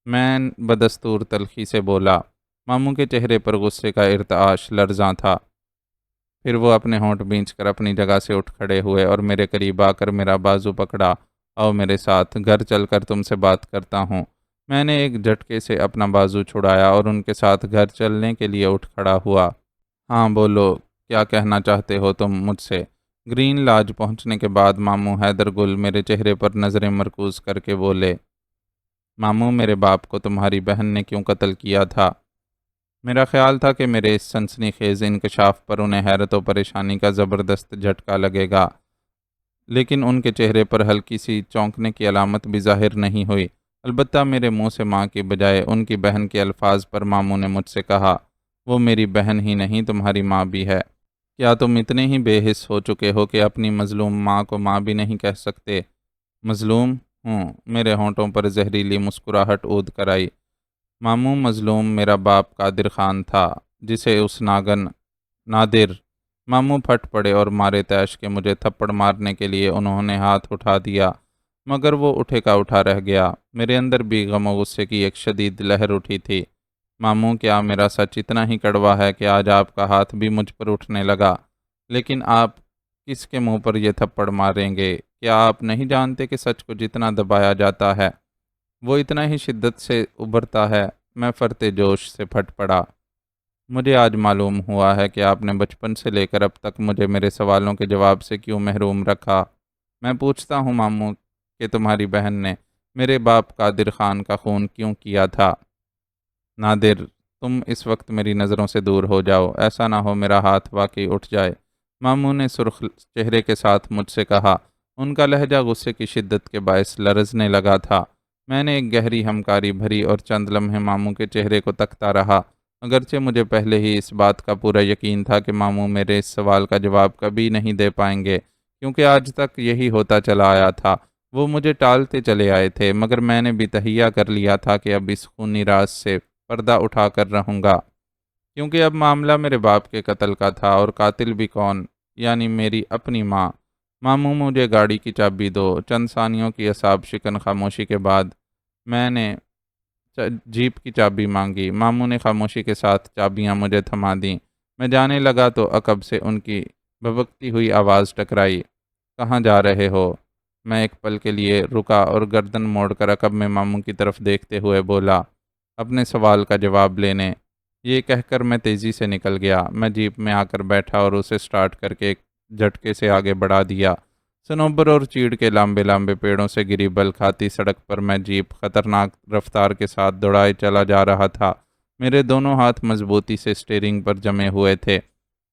S1: میں بدستور تلخی سے بولا۔ ماموں کے چہرے پر غصے کا ارتعاش لرزاں تھا۔ پھر وہ اپنے ہونٹ بھینچ کر اپنی جگہ سے اٹھ کھڑے ہوئے اور میرے قریب آ کر میرا بازو پکڑا۔ آؤ میرے ساتھ، گھر چل کر تم سے بات کرتا ہوں۔ میں نے ایک جھٹکے سے اپنا بازو چھڑایا اور ان کے ساتھ گھر چلنے کے لیے اٹھ کھڑا ہوا۔ ہاں بولو، کیا کہنا چاہتے ہو تم مجھ سے؟ گرین لاج پہنچنے کے بعد ماموں حیدر گل میرے چہرے پر نظریں مرکوز کر کے بولے، ماموں، میرے باپ کو تمہاری بہن نے کیوں قتل کیا تھا؟ میرا خیال تھا کہ میرے اس سنسنی خیز انکشاف پر انہیں حیرت و پریشانی کا زبردست جھٹکا لگے گا، لیکن ان کے چہرے پر ہلکی سی چونکنے کی علامت بھی ظاہر نہیں ہوئی۔ البتہ میرے منہ سے ماں کی بجائے ان کی بہن کے الفاظ پر ماموں نے مجھ سے کہا، وہ میری بہن ہی نہیں تمہاری ماں بھی ہے۔ کیا تم اتنے ہی بے حس ہو چکے ہو کہ اپنی مظلوم ماں کو ماں بھی نہیں کہہ سکتے؟ مظلوم ہوں؟ میرے ہونٹوں پر زہریلی مسکراہٹ اود کر آئی۔ ماموں، مظلوم میرا باپ قادر خان تھا، جسے اس نادر۔ ماموں پھٹ پڑے اور مارے تیش کے مجھے تھپڑ مارنے کے لیے انہوں نے ہاتھ اٹھا دیا، مگر وہ اٹھے کا اٹھا رہ گیا۔ میرے اندر بھی غم و غصے کی ایک شدید لہر اٹھی تھی۔ ماموں، کیا میرا سچ اتنا ہی کڑوا ہے کہ آج آپ کا ہاتھ بھی مجھ پر اٹھنے لگا؟ لیکن آپ کس کے منہ پر یہ تھپڑ ماریں گے؟ کیا آپ نہیں جانتے کہ سچ کو جتنا دبایا جاتا ہے وہ اتنا ہی شدت سے ابھرتا ہے؟ میں فرتے جوش سے پھٹ پڑا۔ مجھے آج معلوم ہوا ہے کہ آپ نے بچپن سے لے کر اب تک مجھے میرے سوالوں کے جواب سے کیوں محروم رکھا۔ میں پوچھتا ہوں ماموں کہ تمہاری بہن نے میرے باپ قادر خان کا خون کیوں کیا تھا؟ نادر، تم اس وقت میری نظروں سے دور ہو جاؤ، ایسا نہ ہو میرا ہاتھ واقعی اٹھ جائے، ماموں نے سرخ چہرے کے ساتھ مجھ سے کہا۔ ان کا لہجہ غصے کی شدت کے باعث لرزنے لگا تھا۔ میں نے ایک گہری ہمکاری بھری اور چند لمحے ماموں کے چہرے کو تکتا رہا، اگرچہ مجھے پہلے ہی اس بات کا پورا یقین تھا کہ ماموں میرے اس سوال کا جواب کبھی نہیں دے پائیں گے، کیونکہ آج تک یہی ہوتا چلا آیا تھا۔ وہ مجھے ٹالتے چلے آئے تھے، مگر میں نے بھی تہیہ کر لیا تھا کہ اب اس خونی راز سے پردہ اٹھا کر رہوں گا، کیونکہ اب معاملہ میرے باپ کے قتل کا تھا، اور قاتل بھی کون؟ یعنی میری اپنی ماں۔ ماموں، مجھے گاڑی کی چابی دو۔ چند ثانیوں کی اعصاب شکن خاموشی کے بعد میں نے جیپ کی چابی مانگی۔ ماموں نے خاموشی کے ساتھ چابیاں مجھے تھما دیں۔ میں جانے لگا تو عقب سے ان کی بھبکتی ہوئی آواز ٹکرائی، کہاں جا رہے ہو؟ میں ایک پل کے لیے رکا اور گردن موڑ کر عقب میں ماموں کی طرف دیکھتے ہوئے بولا، اپنے سوال کا جواب لینے۔ یہ کہہ کر میں تیزی سے نکل گیا۔ میں جیپ میں آ کر بیٹھا اور اسے سٹارٹ کر کے ایک جھٹکے سے آگے بڑھا دیا۔ صنوبر اور چیڑ کے لمبے لمبے پیڑوں سے گری بل کھاتی سڑک پر میں جیپ خطرناک رفتار کے ساتھ دوڑائے چلا جا رہا تھا۔ میرے دونوں ہاتھ مضبوطی سے اسٹیئرنگ پر جمے ہوئے تھے۔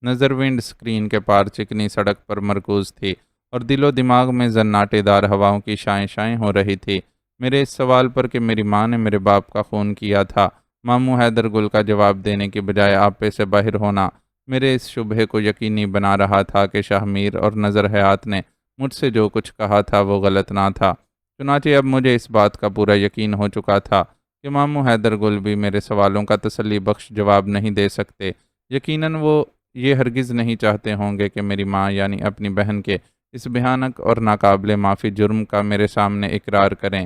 S1: نظر ونڈ سکرین کے پار چکنی سڑک پر مرکوز تھی اور دل و دماغ میں زناٹے دار ہواؤں کی شائیں شائیں ہو رہی تھی۔ میرے اس سوال پر کہ میری ماں نے میرے باپ کا خون کیا تھا، ماموں حیدر گل کا جواب دینے کی بجائے آپے سے باہر ہونا میرے اس شبہے کو یقینی بنا رہا تھا کہ شاہ میر اور نظر حیات نے مجھ سے جو کچھ کہا تھا وہ غلط نہ تھا۔ چنانچہ اب مجھے اس بات کا پورا یقین ہو چکا تھا کہ ماموں حیدر گل بھی میرے سوالوں کا تسلی بخش جواب نہیں دے سکتے۔ یقیناً وہ یہ ہرگز نہیں چاہتے ہوں گے کہ میری ماں یعنی اپنی بہن کے اس بھیانک اور ناقابل معافی جرم کا میرے سامنے اقرار کریں۔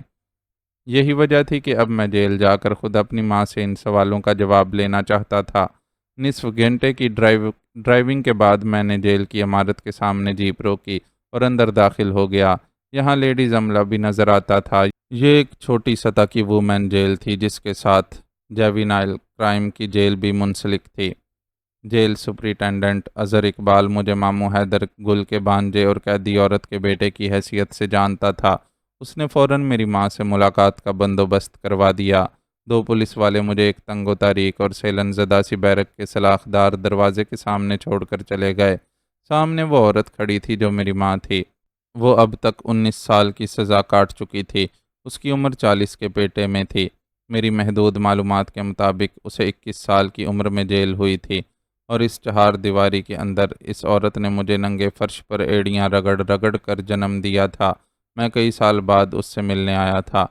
S1: یہی وجہ تھی کہ اب میں جیل جا کر خود اپنی ماں سے ان سوالوں کا جواب لینا چاہتا تھا۔ نصف گھنٹے کی ڈرائیونگ کے بعد میں نے جیل کی عمارت کے سامنے جیپ روکی اور اندر داخل ہو گیا۔ یہاں لیڈیز عملہ بھی نظر آتا تھا۔ یہ ایک چھوٹی سطح کی وومن جیل تھی جس کے ساتھ جیوینائل کرائم کی جیل بھی منسلک تھی۔ جیل سپرنٹینڈنٹ اظہر اقبال مجھے ماموں حیدر گل کے بانجے اور قیدی عورت کے بیٹے کی حیثیت سے جانتا تھا۔ اس نے فوراً میری ماں سے ملاقات کا بندوبست کروا دیا۔ دو پولیس والے مجھے ایک تنگ و تاریک اور سیلن زدہ سی بیرک کے سلاخ دار دروازے کے سامنے چھوڑ کر چلے گئے۔ سامنے وہ عورت کھڑی تھی جو میری ماں تھی۔ وہ اب تک 19 سال کی سزا کاٹ چکی تھی۔ اس کی عمر 40 کے پیٹے میں تھی۔ میری محدود معلومات کے مطابق اسے 21 سال کی عمر میں جیل ہوئی تھی، اور اس چہار دیواری کے اندر اس عورت نے مجھے ننگے فرش پر ایڑیاں رگڑ رگڑ کر جنم دیا تھا۔ میں کئی سال بعد اس سے ملنے آیا تھا۔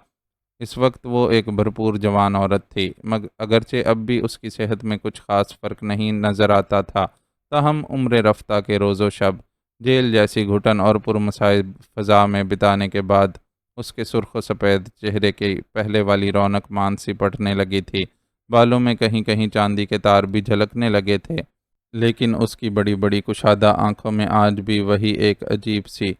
S1: اس وقت وہ ایک بھرپور جوان عورت تھی، اگرچہ اب بھی اس کی صحت میں کچھ خاص فرق نہیں نظر آتا تھا، تاہم عمر رفتہ کے روز و شب جیل جیسی گھٹن اور پرمصائب فضا میں بتانے کے بعد اس کے سرخ و سفید چہرے کی پہلے والی رونق مان سی پڑنے لگی تھی۔ بالوں میں کہیں کہیں چاندی کے تار بھی جھلکنے لگے تھے، لیکن اس کی بڑی بڑی کشادہ آنکھوں میں آج بھی وہی ایک عجیب سی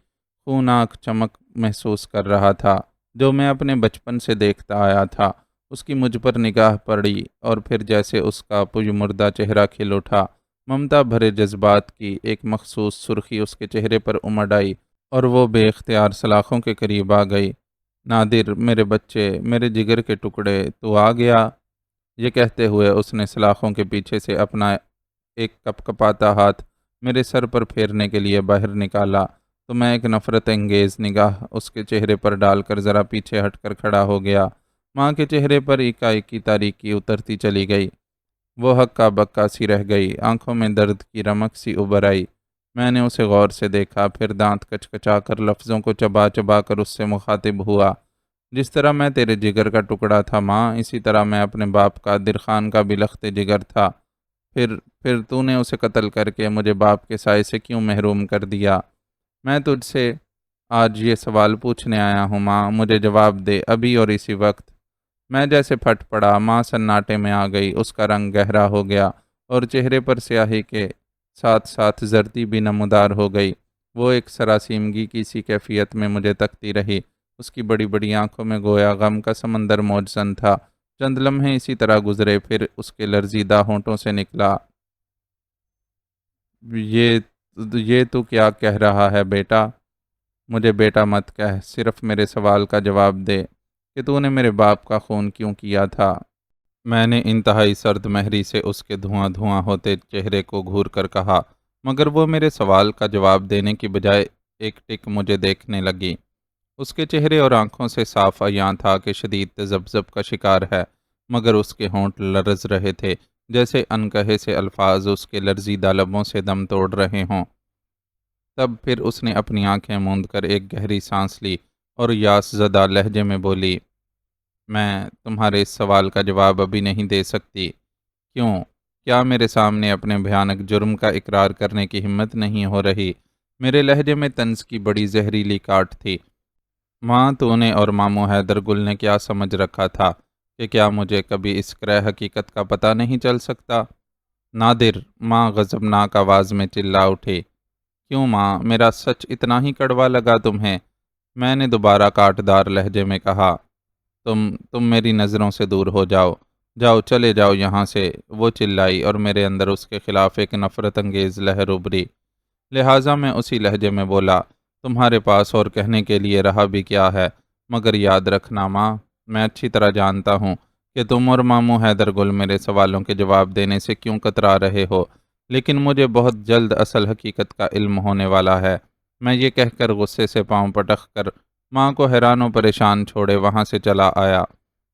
S1: خوناک چمک محسوس کر رہا تھا جو میں اپنے بچپن سے دیکھتا آیا تھا۔ اس کی مجھ پر نگاہ پڑی اور پھر جیسے اس کا پژمردہ چہرہ کھل اٹھا، ممتا بھرے جذبات کی ایک مخصوص سرخی اس کے چہرے پر امڈ آئی اور وہ بے اختیار سلاخوں کے قریب آ گئی۔ نادر، میرے بچے، میرے جگر کے ٹکڑے، تو آ گیا۔ یہ کہتے ہوئے اس نے سلاخوں کے پیچھے سے اپنا ایک کپ کپاتا ہاتھ میرے سر پر پھیرنے کے لیے باہر نکالا، تو میں ایک نفرت انگیز نگاہ اس کے چہرے پر ڈال کر ذرا پیچھے ہٹ کر کھڑا ہو گیا۔ ماں کے چہرے پر ایک تاریکی اترتی چلی گئی۔ وہ ہکا بکا سی رہ گئی، آنکھوں میں درد کی رمق سی ابھر آئی۔ میں نے اسے غور سے دیکھا، پھر دانت کچکچا کر لفظوں کو چبا چبا کر اس سے مخاطب ہوا۔ جس طرح میں تیرے جگر کا ٹکڑا تھا ماں، اسی طرح میں اپنے باپ کا درخان کا بھی لخت جگر تھا۔ پھر تو نے اسے قتل کر کے مجھے باپ کے سائے سے کیوں محروم کر دیا؟ میں تجھ سے آج یہ سوال پوچھنے آیا ہوں ماں، مجھے جواب دے، ابھی اور اسی وقت۔ میں جیسے پھٹ پڑا، ماں سناٹے میں آ گئی۔ اس کا رنگ گہرا ہو گیا اور چہرے پر سیاہی کے ساتھ ساتھ زردی بھی نمودار ہو گئی۔ وہ ایک سراسیمگی کی سی کیفیت میں مجھے تکتی رہی۔ اس کی بڑی بڑی آنکھوں میں گویا غم کا سمندر موجزن تھا۔ چند لمحے اسی طرح گزرے، پھر اس کے لرزیدہ ہونٹوں سے نکلا، یہ تو کیا کہہ رہا ہے بیٹا؟ مجھے بیٹا مت کہہ، صرف میرے سوال کا جواب دے کہ تو نے میرے باپ کا خون کیوں کیا تھا؟ میں نے انتہائی سرد مہری سے اس کے دھواں دھواں ہوتے چہرے کو گھور کر کہا، مگر وہ میرے سوال کا جواب دینے کی بجائے ایک ٹک مجھے دیکھنے لگی۔ اس کے چہرے اور آنکھوں سے صاف عیاں تھا کہ شدید تذبذب کا شکار ہے، مگر اس کے ہونٹ لرز رہے تھے جیسے انکہے سے الفاظ اس کے لرزیدہ لبوں سے دم توڑ رہے ہوں۔ تب پھر اس نے اپنی آنکھیں موند کر ایک گہری سانس لی اور یاس زدہ لہجے میں بولی، میں تمہارے اس سوال کا جواب ابھی نہیں دے سکتی۔ کیوں؟ کیا میرے سامنے اپنے بھیانک جرم کا اقرار کرنے کی ہمت نہیں ہو رہی؟ میرے لہجے میں طنز کی بڑی زہریلی کاٹ تھی۔ ماں، تو نے اور ماموں حیدر گل نے کیا سمجھ رکھا تھا کہ کیا مجھے کبھی اس کرہ حقیقت کا پتہ نہیں چل سکتا؟ نادر، ماں غضبناک آواز میں چلا اٹھی۔ کیوں ماں، میرا سچ اتنا ہی کڑوا لگا تمہیں؟ میں نے دوبارہ کاٹ دار لہجے میں کہا، تم میری نظروں سے دور ہو جاؤ، جاؤ چلے جاؤ یہاں سے۔ وہ چلائی اور میرے اندر اس کے خلاف ایک نفرت انگیز لہر ابھری، لہٰذا میں اسی لہجے میں بولا، تمہارے پاس اور کہنے کے لیے رہا بھی کیا ہے؟ مگر یاد رکھنا ماں، میں اچھی طرح جانتا ہوں کہ تم اور ماموں حیدر گل میرے سوالوں کے جواب دینے سے کیوں کترا رہے ہو، لیکن مجھے بہت جلد اصل حقیقت کا علم ہونے والا ہے۔ میں یہ کہہ کر غصے سے پاؤں پٹک کر ماں کو حیران و پریشان چھوڑے وہاں سے چلا آیا۔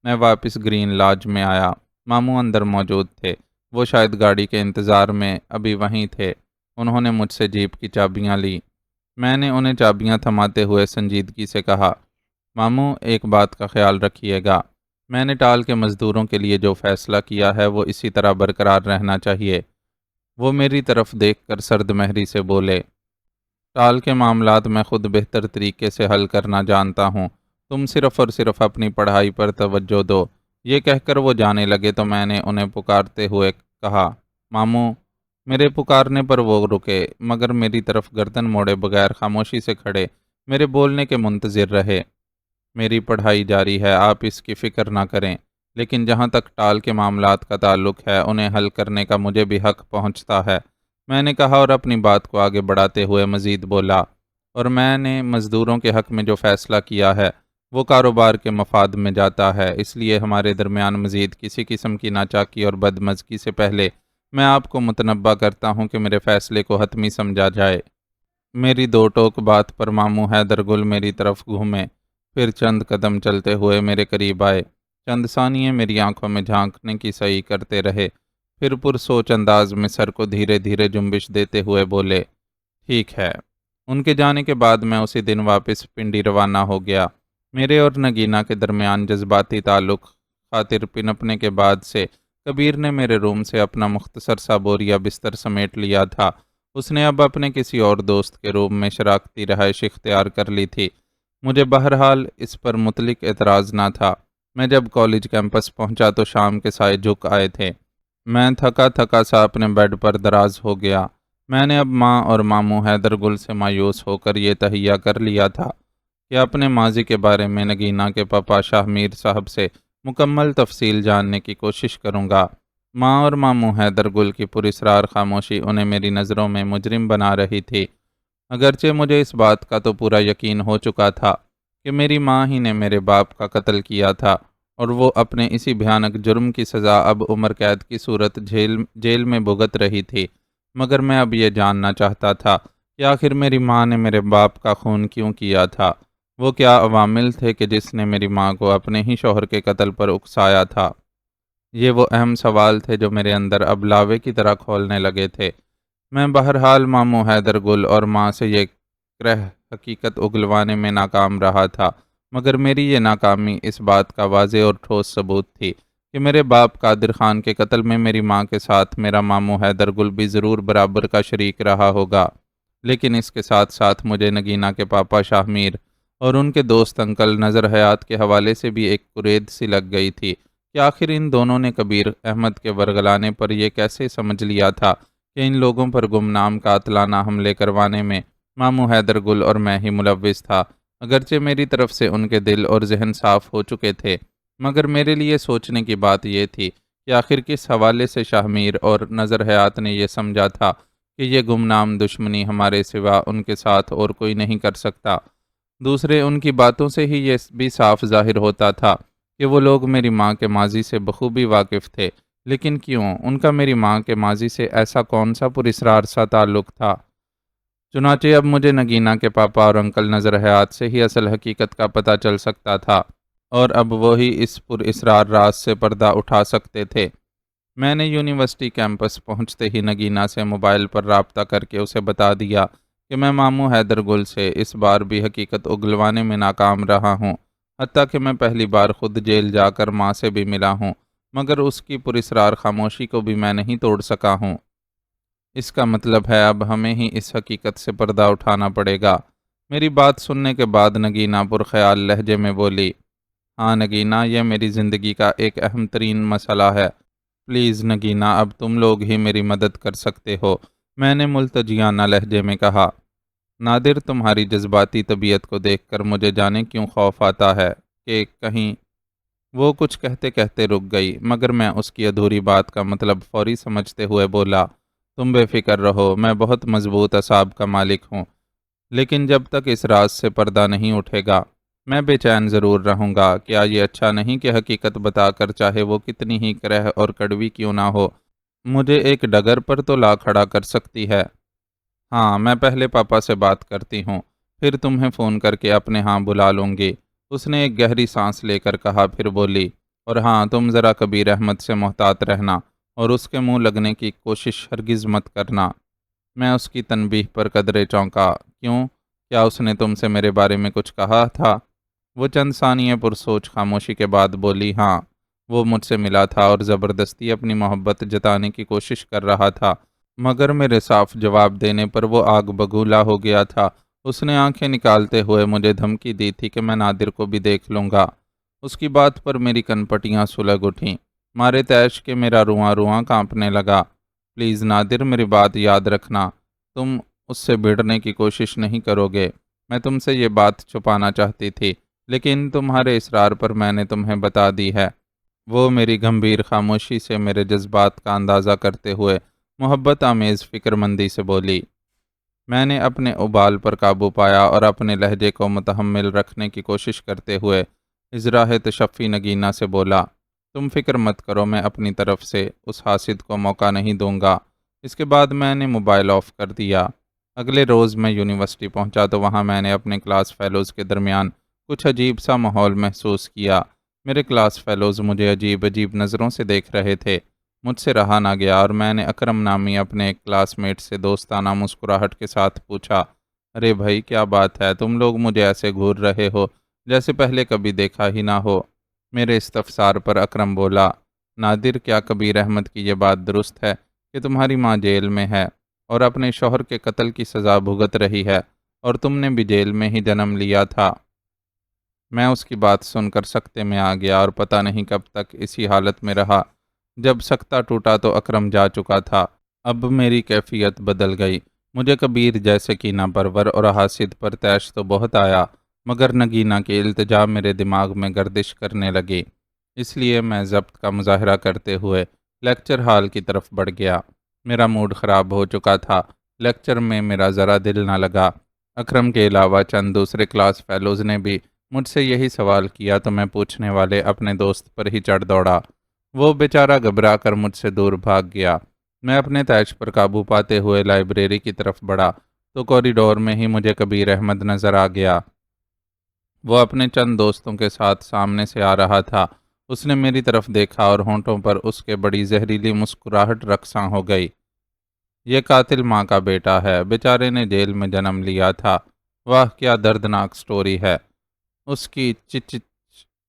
S1: میں واپس گرین لاج میں آیا۔ ماموں اندر موجود تھے۔ وہ شاید گاڑی کے انتظار میں ابھی وہیں تھے۔ انہوں نے مجھ سے جیپ کی چابیاں لی۔ میں نے انہیں چابیاں تھماتے ہوئے سنجیدگی سے کہا، ماموں ایک بات کا خیال رکھیے گا، میں نے ٹال کے مزدوروں کے لیے جو فیصلہ کیا ہے وہ اسی طرح برقرار رہنا چاہیے۔ وہ میری طرف دیکھ کر سرد مہری سے بولے، ٹال کے معاملات میں خود بہتر طریقے سے حل کرنا جانتا ہوں، تم صرف اور صرف اپنی پڑھائی پر توجہ دو۔ یہ کہہ کر وہ جانے لگے تو میں نے انہیں پکارتے ہوئے کہا، ماموں۔ میرے پکارنے پر وہ رکے مگر میری طرف گردن موڑے بغیر خاموشی سے کھڑے میرے بولنے کے منتظر رہے۔ میری پڑھائی جاری ہے، آپ اس کی فکر نہ کریں، لیکن جہاں تک ٹال کے معاملات کا تعلق ہے انہیں حل کرنے کا مجھے بھی حق پہنچتا ہے، میں نے کہا اور اپنی بات کو آگے بڑھاتے ہوئے مزید بولا، اور میں نے مزدوروں کے حق میں جو فیصلہ کیا ہے وہ کاروبار کے مفاد میں جاتا ہے، اس لیے ہمارے درمیان مزید کسی قسم کی ناچاکی اور بدمزگی سے پہلے میں آپ کو متنبہ کرتا ہوں کہ میرے فیصلے کو حتمی سمجھا جائے۔ میری دو ٹوک بات پر ماموں حیدر گل میری طرف گھومے، پھر چند قدم چلتے ہوئے میرے قریب آئے، چند ثانیے میری آنکھوں میں جھانکنے کی صحیح کرتے رہے، پھر پرسوچ انداز میں سر کو دھیرے دھیرے جنبش دیتے ہوئے بولے، ٹھیک ہے۔ ان کے جانے کے بعد میں اسی دن واپس پنڈی روانہ ہو گیا۔ میرے اور نگینا کے درمیان جذباتی تعلق خاطر پنپنے کے بعد سے کبیر نے میرے روم سے اپنا مختصر سا بوریا بستر سمیٹ لیا تھا۔ اس نے اب اپنے کسی اور دوست کے روم میں شراکتی رہائش اختیار کر لی تھی۔ مجھے بہرحال اس پر مطلق اعتراض نہ تھا۔ میں جب کالج کیمپس پہنچا تو شام کے سائے جھک آئے تھے۔ میں تھکا تھکا سا اپنے بیڈ پر دراز ہو گیا۔ میں نے اب ماں اور ماموں حیدر گل سے مایوس ہو کر یہ تہیہ کر لیا تھا کہ اپنے ماضی کے بارے میں نگینا کے پاپا شاہ میر صاحب سے مکمل تفصیل جاننے کی کوشش کروں گا۔ ماں اور ماموں حیدر گل کی پراسرار خاموشی انہیں میری نظروں میں مجرم بنا رہی تھی، اگرچہ مجھے اس بات کا تو پورا یقین ہو چکا تھا کہ میری ماں ہی نے میرے باپ کا قتل کیا تھا، اور وہ اپنے اسی بھیانک جرم کی سزا اب عمر قید کی صورت جیل میں بھگت رہی تھی، مگر میں اب یہ جاننا چاہتا تھا کہ آخر میری ماں نے میرے باپ کا خون کیوں کیا تھا؟ وہ کیا عوامل تھے کہ جس نے میری ماں کو اپنے ہی شوہر کے قتل پر اکسایا تھا؟ یہ وہ اہم سوال تھے جو میرے اندر اب لاوے کی طرح کھولنے لگے تھے۔ میں بہرحال ماموں حیدر گل اور ماں سے یہ کرہ حقیقت اگلوانے میں ناکام رہا تھا، مگر میری یہ ناکامی اس بات کا واضح اور ٹھوس ثبوت تھی کہ میرے باپ قادر خان کے قتل میں میری ماں کے ساتھ میرا ماموں حیدر گل بھی ضرور برابر کا شریک رہا ہوگا۔ لیکن اس کے ساتھ ساتھ مجھے نگینا کے پاپا شاہ میر اور ان کے دوست انکل نظر حیات کے حوالے سے بھی ایک کرید سی لگ گئی تھی کہ آخر ان دونوں نے کبیر احمد کے ورگلانے پر یہ کیسے سمجھ لیا تھا کہ ان لوگوں پر گمنام قاتلانہ حملے کروانے میں ماموں حیدر گل اور میں ہی ملوث تھا۔ اگرچہ میری طرف سے ان کے دل اور ذہن صاف ہو چکے تھے، مگر میرے لیے سوچنے کی بات یہ تھی کہ آخر کس حوالے سے شاہ میر اور نظر حیات نے یہ سمجھا تھا کہ یہ گمنام دشمنی ہمارے سوا ان کے ساتھ اور کوئی نہیں کر سکتا۔ دوسرے ان کی باتوں سے ہی یہ بھی صاف ظاہر ہوتا تھا کہ وہ لوگ میری ماں کے ماضی سے بخوبی واقف تھے، لیکن کیوں ان کا میری ماں کے ماضی سے ایسا کون سا پراسرار سا تعلق تھا؟ چنانچہ اب مجھے نگینا کے پاپا اور انکل نظر حیات سے ہی اصل حقیقت کا پتہ چل سکتا تھا، اور اب وہی اس پراسرار راز سے پردہ اٹھا سکتے تھے۔ میں نے یونیورسٹی کیمپس پہنچتے ہی نگینا سے موبائل پر رابطہ کر کے اسے بتا دیا کہ میں ماموں حیدر گل سے اس بار بھی حقیقت اگلوانے میں ناکام رہا ہوں، حتیٰ کہ میں پہلی بار خود جیل جا کر ماں سے بھی ملا ہوں، مگر اس کی پراسرار خاموشی کو بھی میں نہیں توڑ سکا ہوں۔ اس کا مطلب ہے اب ہمیں ہی اس حقیقت سے پردہ اٹھانا پڑے گا۔ میری بات سننے کے بعد نگینا پرخیال لہجے میں بولی، ہاں نگینا، یہ میری زندگی کا ایک اہم ترین مسئلہ ہے۔ پلیز نگینا، اب تم لوگ ہی میری مدد کر سکتے ہو، میں نے ملتجیانہ لہجے میں کہا۔ نادر، تمہاری جذباتی طبیعت کو دیکھ کر مجھے جانے کیوں خوف آتا ہے کہ کہیں… وہ کچھ کہتے کہتے رک گئی، مگر میں اس کی ادھوری بات کا مطلب فوری سمجھتے ہوئے بولا، تم بے فکر رہو، میں بہت مضبوط اعصاب کا مالک ہوں، لیکن جب تک اس راز سے پردہ نہیں اٹھے گا میں بے چین ضرور رہوں گا۔ کیا یہ اچھا نہیں کہ حقیقت بتا کر چاہے وہ کتنی ہی کرہ اور کڑوی کیوں نہ ہو، مجھے ایک ڈگر پر تو لا کھڑا کر سکتی ہے؟ ہاں، میں پہلے پاپا سے بات کرتی ہوں، پھر تمہیں فون کر کے اپنے ہاں بلا لوں گی۔ اس نے ایک گہری سانس لے کر کہا، پھر بولی، اور ہاں تم ذرا کبیر احمد سے محتاط رہنا اور اس کے منہ لگنے کی کوشش ہرگز مت کرنا۔ میں اس کی تنبیہ پر قدرے چونکا۔ کیوں؟ کیا اس نے تم سے میرے بارے میں کچھ کہا تھا؟ وہ چند ثانیے پرسوچ خاموشی کے بعد بولی، ہاں، وہ مجھ سے ملا تھا اور زبردستی اپنی محبت جتانے کی کوشش کر رہا تھا، مگر میرے صاف جواب دینے پر وہ آگ بگولا ہو گیا تھا۔ اس نے آنکھیں نکالتے ہوئے مجھے دھمکی دی تھی کہ میں نادر کو بھی دیکھ لوں گا۔ اس کی بات پر میری کنپٹیاں سلگ اٹھیں، مارے تیش کے میرا رواں رواں کانپنے لگا۔ پلیز نادر، میری بات یاد رکھنا، تم اس سے بھیڑنے کی کوشش نہیں کرو گے۔ میں تم سے یہ بات چھپانا چاہتی تھی، لیکن تمہارے اصرار پر میں نے تمہیں بتا دی ہے۔ وہ میری گمبھیر خاموشی سے میرے جذبات کا اندازہ کرتے ہوئے محبت آمیز فکر مندی سے بولی۔ میں نے اپنے ابال پر قابو پایا اور اپنے لہجے کو متحمل رکھنے کی کوشش کرتے ہوئے ازراہ تشفی نگینہ سے بولا، تم فکر مت کرو، میں اپنی طرف سے اس حاسد کو موقع نہیں دوں گا۔ اس کے بعد میں نے موبائل آف کر دیا۔ اگلے روز میں یونیورسٹی پہنچا تو وہاں میں نے اپنے کلاس فیلوز کے درمیان کچھ عجیب سا ماحول محسوس کیا۔ میرے کلاس فیلوز مجھے عجیب عجیب نظروں سے دیکھ رہے تھے۔ مجھ سے رہا نہ گیا اور میں نے اکرم نامی اپنے ایک کلاس میٹ سے دوستانہ مسکراہٹ کے ساتھ پوچھا، ارے بھائی کیا بات ہے، تم لوگ مجھے ایسے گھور رہے ہو جیسے پہلے کبھی دیکھا ہی نہ ہو۔ میرے استفسار پر اکرم بولا، نادر، کیا کبیر احمد کی یہ بات درست ہے کہ تمہاری ماں جیل میں ہے اور اپنے شوہر کے قتل کی سزا بھگت رہی ہے اور تم نے بھی جیل میں ہی جنم لیا تھا؟ میں اس کی بات سن کر سکتے میں آ گیا اور پتہ نہیں کب تک اسی حالت میں رہا۔ جب سکتہ ٹوٹا تو اکرم جا چکا تھا۔ اب میری کیفیت بدل گئی۔ مجھے کبیر جیسے کینہ پرور اور حاسد پر طیش تو بہت آیا، مگر نگینہ کی التجا میرے دماغ میں گردش کرنے لگی۔ اس لیے میں ضبط کا مظاہرہ کرتے ہوئے لیکچر ہال کی طرف بڑھ گیا۔ میرا موڈ خراب ہو چکا تھا۔ لیکچر میں میرا ذرا دل نہ لگا۔ اکرم کے علاوہ چند دوسرے کلاس فیلوز نے بھی مجھ سے یہی سوال کیا تو میں پوچھنے والے اپنے دوست پر ہی چڑھ دوڑا۔ وہ بیچارہ گھبرا کر مجھ سے دور بھاگ گیا۔ میں اپنے طیش پر قابو پاتے ہوئے لائبریری کی طرف بڑھا تو کوریڈور میں ہی مجھے کبیر احمد نظر آ گیا۔ وہ اپنے چند دوستوں کے ساتھ سامنے سے آ رہا تھا۔ اس نے میری طرف دیکھا اور ہونٹوں پر اس کے بڑی زہریلی مسکراہٹ رقصاں ہو گئی۔ یہ قاتل ماں کا بیٹا ہے، بیچارے نے جیل میں جنم لیا تھا۔ واہ کیا دردناک سٹوری ہے اس کی۔ چچ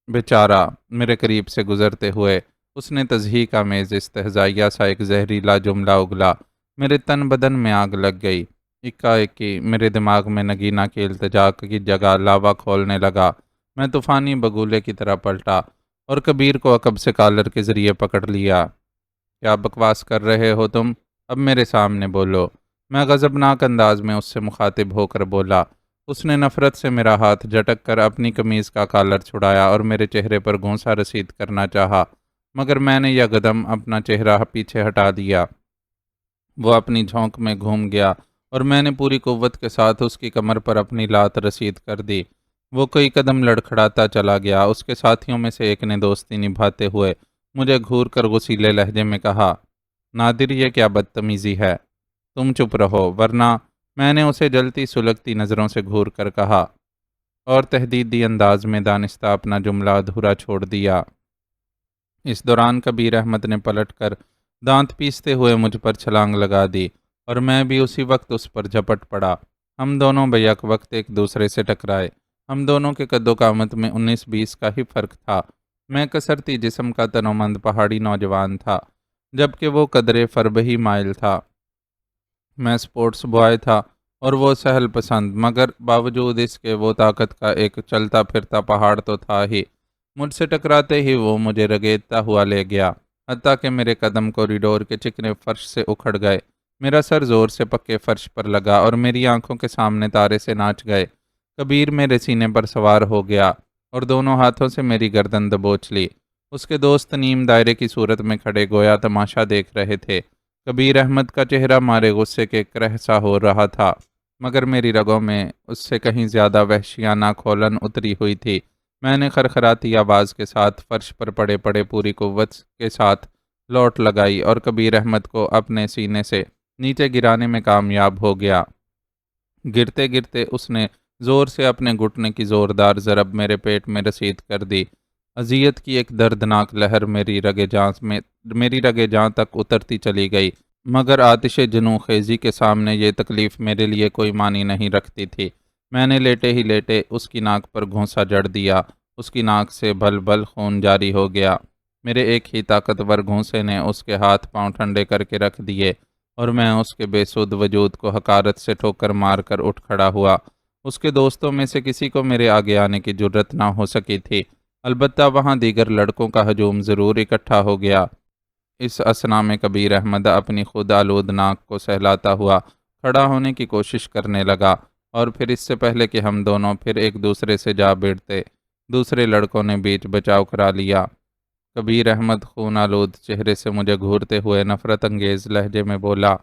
S1: بیچارہ۔ میرے قریب سے گزرتے ہوئے اس نے تضحیک آمیز استہزائیہ سا ایک زہریلا جملہ اگلا۔ میرے تن بدن میں آگ لگ گئی۔ اکا اکی میرے دماغ میں نگینہ کی التجا کی جگہ لاوا کھولنے لگا۔ میں طوفانی بگولے کی طرح پلٹا اور کبیر کو عقب سے کالر کے ذریعے پکڑ لیا۔ کیا بکواس کر رہے ہو تم؟ اب میرے سامنے بولو۔ میں غضبناک انداز میں اس سے مخاطب ہو کر بولا۔ اس نے نفرت سے میرا ہاتھ جھٹک کر اپنی قمیض کا کالر چھڑایا اور میرے چہرے پر گھونسا رسید کرنا چاہا، مگر میں نے یکدم اپنا چہرہ پیچھے ہٹا دیا۔ وہ اپنی جھونک میں گھوم گیا اور میں نے پوری قوت کے ساتھ اس کی کمر پر اپنی لات رسید کر دی۔ وہ کئی قدم لڑکھڑاتا چلا گیا۔ اس کے ساتھیوں میں سے ایک نے دوستی نبھاتے ہوئے مجھے گھور کر غصیلے لہجے میں کہا، نادر یہ کیا بدتمیزی ہے، تم چپ رہو ورنہ۔ میں نے اسے جلتی سلگتی نظروں سے گھور کر کہا اور تہدیدی انداز میں دانستہ اپنا جملہ ادھورا چھوڑ دیا۔ اس دوران کبیر احمد نے پلٹ کر دانت پیستے ہوئے مجھ پر چھلانگ لگا دی اور میں بھی اسی وقت اس پر جھپٹ پڑا۔ ہم دونوں بیک وقت ایک دوسرے سے ٹکرائے۔ ہم دونوں کے قد و قامت میں 19-20 کا ہی فرق تھا۔ میں کسرتی جسم کا تنومند پہاڑی نوجوان تھا، جبکہ وہ قدرے فربہی مائل تھا۔ میں سپورٹس بوائے تھا اور وہ سہل پسند، مگر باوجود اس کے وہ طاقت کا ایک چلتا پھرتا پہاڑ تو تھا ہی۔ مجھ سے ٹکراتے ہی وہ مجھے رگیدتا ہوا لے گیا، حتیٰ کہ میرے قدم کوریڈور کے چکنے فرش سے اکھڑ گئے۔ میرا سر زور سے پکے فرش پر لگا اور میری آنکھوں کے سامنے تارے سے ناچ گئے۔ کبیر میرے سینے پر سوار ہو گیا اور دونوں ہاتھوں سے میری گردن دبوچ لی۔ اس کے دوست نیم دائرے کی صورت میں کھڑے گویا تماشا دیکھ رہے تھے۔ کبیر احمد کا چہرہ مارے غصے کے کرہ سا ہو رہا تھا، مگر میری رگوں میں اس سے کہیں زیادہ وحشیانہ کھولن اتری ہوئی تھی۔ میں نے خرخراتی آواز کے ساتھ فرش پر پڑے پڑے پوری قوت کے ساتھ لوٹ لگائی اور کبیر احمد کو اپنے سینے سے نیچے گرانے میں کامیاب ہو گیا۔ گرتے گرتے اس نے زور سے اپنے گھٹنے کی زوردار ضرب میرے پیٹ میں رسید کر دی۔ اذیت کی ایک دردناک لہر میری رگے جاں تک اترتی چلی گئی، مگر آتش جنوں خیزی کے سامنے یہ تکلیف میرے لیے کوئی معنی نہیں رکھتی تھی۔ میں نے لیٹے ہی لیٹے اس کی ناک پر گھونسا جڑ دیا۔ اس کی ناک سے بل بل خون جاری ہو گیا۔ میرے ایک ہی طاقتور گھونسے نے اس کے ہاتھ پاؤں ٹھنڈے کر کے رکھ دیے، اور میں اس کے بے سود وجود کو حقارت سے ٹھوکر مار کر اٹھ کھڑا ہوا۔ اس کے دوستوں میں سے کسی کو میرے آگے آنے کی جرت نہ ہو سکی تھی، البتہ وہاں دیگر لڑکوں کا ہجوم ضرور اکٹھا ہو گیا۔ اس اثنا میں کبیر احمد اپنی خود آلود ناک کو سہلاتا ہوا کھڑا ہونے کی کوشش کرنے لگا، اور پھر اس سے پہلے کہ ہم دونوں پھر ایک دوسرے سے جا بھیڑتے، دوسرے لڑکوں نے بیچ بچاؤ کرا لیا۔ کبیر احمد خون آلود چہرے سے مجھے گھورتے ہوئے نفرت انگیز لہجے میں بولا،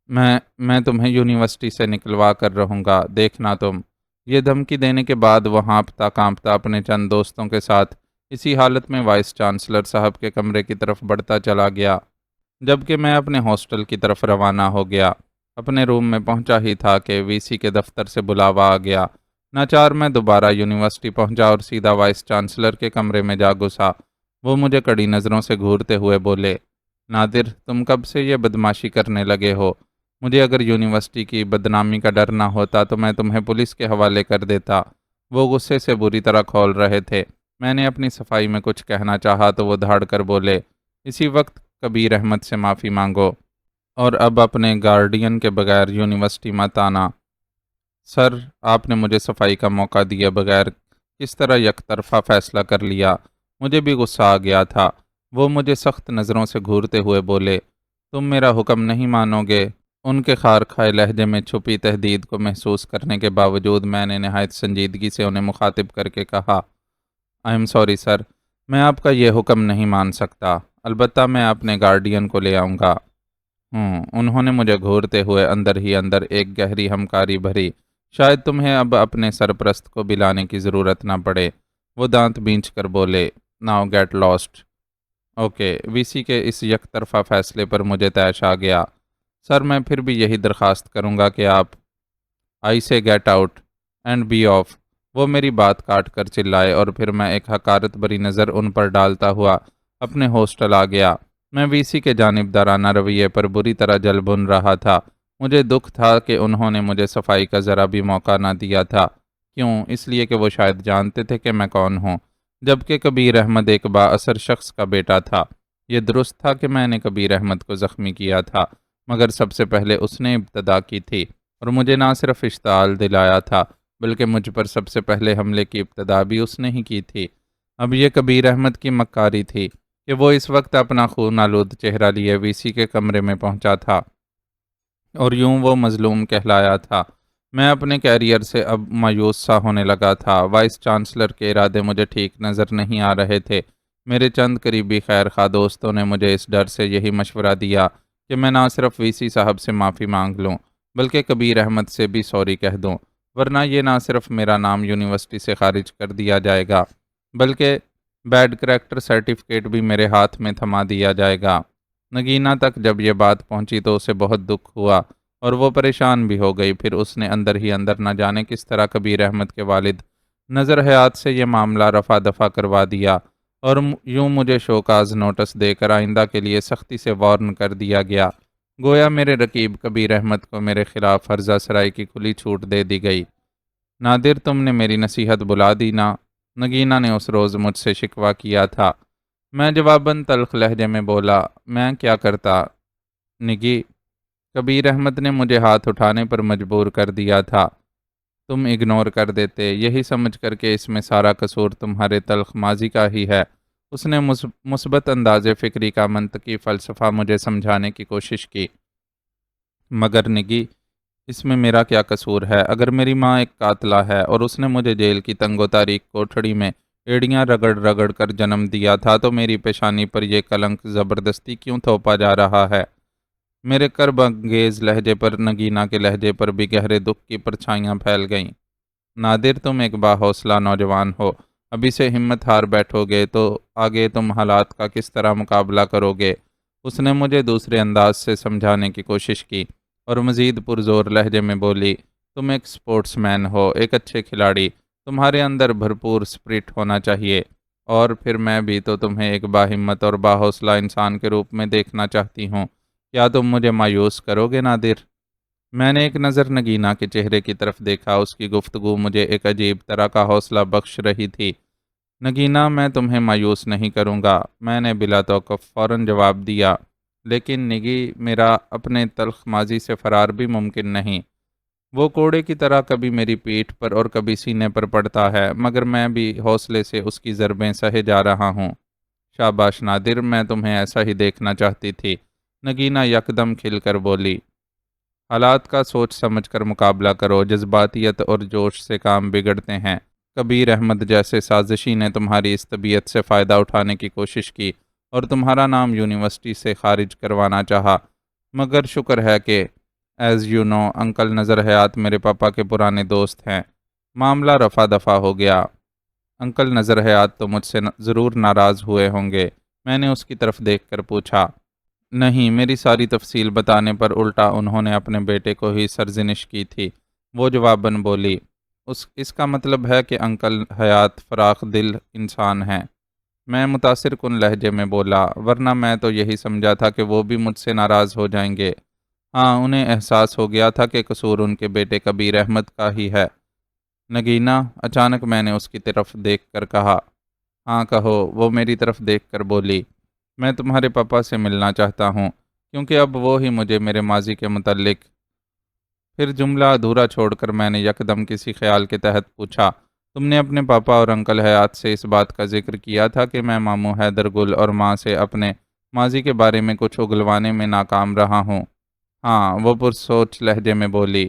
S1: میں تمہیں یونیورسٹی سے نکلوا کر رہوں گا، دیکھنا تم۔ یہ دھمکی دینے کے بعد وہ ہانپتا کانپتا اپنے چند دوستوں کے ساتھ اسی حالت میں وائس چانسلر صاحب کے کمرے کی طرف بڑھتا چلا گیا، جبکہ میں اپنے ہاسٹل کی طرف روانہ ہو گیا۔ اپنے روم میں پہنچا ہی تھا کہ وی سی کے دفتر سے بلاوا آ گیا۔ ناچار میں دوبارہ یونیورسٹی پہنچا اور سیدھا وائس چانسلر کے کمرے میں جا گھسا۔ وہ مجھے کڑی نظروں سے گھورتے ہوئے بولے، نادر، تم کب سے یہ بدماشی کرنے لگے ہو؟ مجھے اگر یونیورسٹی کی بدنامی کا ڈر نہ ہوتا تو میں تمہیں پولیس کے حوالے کر دیتا۔ وہ غصے سے بری طرح کھول رہے تھے۔ میں نے اپنی صفائی میں کچھ کہنا چاہا تو وہ دھاڑ کر بولے، اسی وقت کبیر احمد سے معافی مانگو، اور اب اپنے گارڈین کے بغیر یونیورسٹی مت آنا۔ سر، آپ نے مجھے صفائی کا موقع دیے بغیر کس طرح یک طرفہ فیصلہ کر لیا؟ مجھے بھی غصہ آ گیا تھا۔ وہ مجھے سخت نظروں سے گھورتے ہوئے بولے، تم میرا حکم نہیں مانو گے؟ ان کے خار کھائے لہجے میں چھپی تہدید کو محسوس کرنے کے باوجود میں نے نہایت سنجیدگی سے انہیں مخاطب کر کے کہا، آئی ایم سوری سر، میں آپ کا یہ حکم نہیں مان سکتا، البتہ میں اپنے گارڈین کو لے آؤں گا۔ انہوں نے مجھے گھورتے ہوئے اندر ہی اندر ایک گہری ہمکاری بھری، شاید تمہیں اب اپنے سرپرست کو بلانے کی ضرورت نہ پڑے۔ وہ دانت بینچ کر بولے، ناؤ گیٹ لاسٹ۔ اوکے، وی سی کے اس یک طرفہ فیصلے پر مجھے طیش آ گیا۔ سر، میں پھر بھی یہی درخواست کروں گا کہ آپ I say get out and be off. وہ میری بات کاٹ کر چلائے، اور پھر میں ایک حقارت بری نظر ان پر ڈالتا ہوا اپنے ہاسٹل آ گیا۔ میں وی سی کے جانبدارانہ رویے پر بری طرح جل بن رہا تھا۔ مجھے دکھ تھا کہ انہوں نے مجھے صفائی کا ذرا بھی موقع نہ دیا تھا۔ کیوں؟ اس لیے کہ وہ شاید جانتے تھے کہ میں کون ہوں، جبکہ کبیر احمد ایک با اثر شخص کا بیٹا تھا۔ یہ درست تھا کہ میں نے کبیر احمد کو زخمی کیا تھا، مگر سب سے پہلے اس نے ابتدا کی تھی، اور مجھے نہ صرف اشتعال دلایا تھا بلکہ مجھ پر سب سے پہلے حملے کی ابتدا بھی اس نے ہی کی تھی۔ اب یہ کبیر احمد کی مکاری تھی کہ وہ اس وقت اپنا خون آلود چہرہ لیے وی سی کے کمرے میں پہنچا تھا، اور یوں وہ مظلوم کہلایا تھا۔ میں اپنے کیریئر سے اب مایوس سا ہونے لگا تھا۔ وائس چانسلر کے ارادے مجھے ٹھیک نظر نہیں آ رہے تھے۔ میرے چند قریبی خیر خواہ دوستوں نے مجھے اس ڈر سے یہی مشورہ دیا کہ میں نہ صرف وی سی صاحب سے معافی مانگ لوں بلکہ کبیر احمد سے بھی سوری کہہ دوں، ورنہ یہ نہ صرف میرا نام یونیورسٹی سے خارج کر دیا جائے گا بلکہ بیڈ کریکٹر سرٹیفکیٹ بھی میرے ہاتھ میں تھما دیا جائے گا۔ نگینہ تک جب یہ بات پہنچی تو اسے بہت دکھ ہوا اور وہ پریشان بھی ہو گئی۔ پھر اس نے اندر ہی اندر نہ جانے کس طرح کبیر احمد کے والد نظر حیات سے یہ معاملہ رفع دفع کروا دیا، اور یوں مجھے شوکاز نوٹس دے کر آئندہ کے لیے سختی سے وارن کر دیا گیا، گویا میرے رقیب کبیر احمد کو میرے خلاف فرضہ سرائی کی کھلی چھوٹ دے دی گئی۔ نادر، تم نے میری نصیحت بلا دی نا؟ نگینہ نے اس روز مجھ سے شکوہ کیا تھا۔ میں جواباً تلخ لہجے میں بولا، میں کیا کرتا نگی؟ کبیر احمد نے مجھے ہاتھ اٹھانے پر مجبور کر دیا تھا۔ تم اگنور کر دیتے، یہی سمجھ کر کہ اس میں سارا قصور تمہارے تلخ ماضی کا ہی ہے۔ اس نے مثبت انداز فکری کا منطقی فلسفہ مجھے سمجھانے کی کوشش کی۔ مگر نگی، اس میں میرا کیا قصور ہے؟ اگر میری ماں ایک قاتلہ ہے اور اس نے مجھے جیل کی تنگ و تاریک کوٹھڑی میں ایڑیاں رگڑ رگڑ کر جنم دیا تھا، تو میری پیشانی پر یہ کلنک زبردستی کیوں تھوپا جا رہا ہے؟ میرے کرب انگیز لہجے پر نگینہ کے لہجے پر بھی گہرے دکھ کی پرچھائیاں پھیل گئیں۔ نادر، تم ایک باحوصلہ نوجوان ہو، ابھی سے ہمت ہار بیٹھو گے تو آگے تم حالات کا کس طرح مقابلہ کرو گے؟ اس نے مجھے دوسرے انداز سے سمجھانے کی کوشش کی اور مزید پرزور لہجے میں بولی، تم ایک سپورٹس مین ہو، ایک اچھے کھلاڑی، تمہارے اندر بھرپور اسپرٹ ہونا چاہیے، اور پھر میں بھی تو تمہیں ایک باہمت اور باحوصلہ انسان کے روپ میں دیکھنا چاہتی ہوں۔ کیا تم مجھے مایوس کرو گے نادر؟ میں نے ایک نظر نگینہ کے چہرے کی طرف دیکھا، اس کی گفتگو مجھے ایک عجیب طرح کا حوصلہ بخش رہی تھی۔ نگینہ، میں تمہیں مایوس نہیں کروں گا، میں نے بلا توقف فوراً جواب دیا، لیکن نگی، میرا اپنے تلخ ماضی سے فرار بھی ممکن نہیں۔ وہ کوڑے کی طرح کبھی میری پیٹھ پر اور کبھی سینے پر پڑتا ہے، مگر میں بھی حوصلے سے اس کی ضربیں سہے جا رہا ہوں۔ شاباش نادر، میں تمہیں ایسا ہی دیکھنا چاہتی تھی، نگینہ یکدم کھل کر بولی۔ حالات کا سوچ سمجھ کر مقابلہ کرو، جذباتیت اور جوش سے کام بگڑتے ہیں۔ کبیر احمد جیسے سازشی نے تمہاری اس طبیعت سے فائدہ اٹھانے کی کوشش کی اور تمہارا نام یونیورسٹی سے خارج کروانا چاہا، مگر شکر ہے کہ ایز یو نو انکل نظر حیات میرے پاپا کے پرانے دوست ہیں، معاملہ رفع دفع ہو گیا۔ انکل نظر حیات تو مجھ سے ضرور ناراض ہوئے ہوں گے، میں نے اس کی طرف دیکھ کر پوچھا۔ نہیں، میری ساری تفصیل بتانے پر الٹا انہوں نے اپنے بیٹے کو ہی سرزنش کی تھی۔ وہ جواباً بولی، اس کا مطلب ہے کہ انکل حیات فراخ دل انسان ہیں۔ میں متاثر کن لہجے میں بولا، ورنہ میں تو یہی سمجھا تھا کہ وہ بھی مجھ سے ناراض ہو جائیں گے۔ ہاں، انہیں احساس ہو گیا تھا کہ قصور ان کے بیٹے کبیر احمد کا ہی ہے۔ نگینہ، اچانک میں نے اس کی طرف دیکھ کر کہا۔ ہاں کہو، وہ میری طرف دیکھ کر بولی۔ میں تمہارے پاپا سے ملنا چاہتا ہوں، کیونکہ اب وہ ہی مجھے میرے ماضی کے متعلق۔ پھر جملہ ادھورا چھوڑ کر میں نے یکدم کسی خیال کے تحت پوچھا، تم نے اپنے پاپا اور انکل حیات سے اس بات کا ذکر کیا تھا کہ میں ماموں حیدر گل اور ماں سے اپنے ماضی کے بارے میں کچھ اگلوانے میں ناکام رہا ہوں؟ ہاں، وہ پرسوچ لہجے میں بولی۔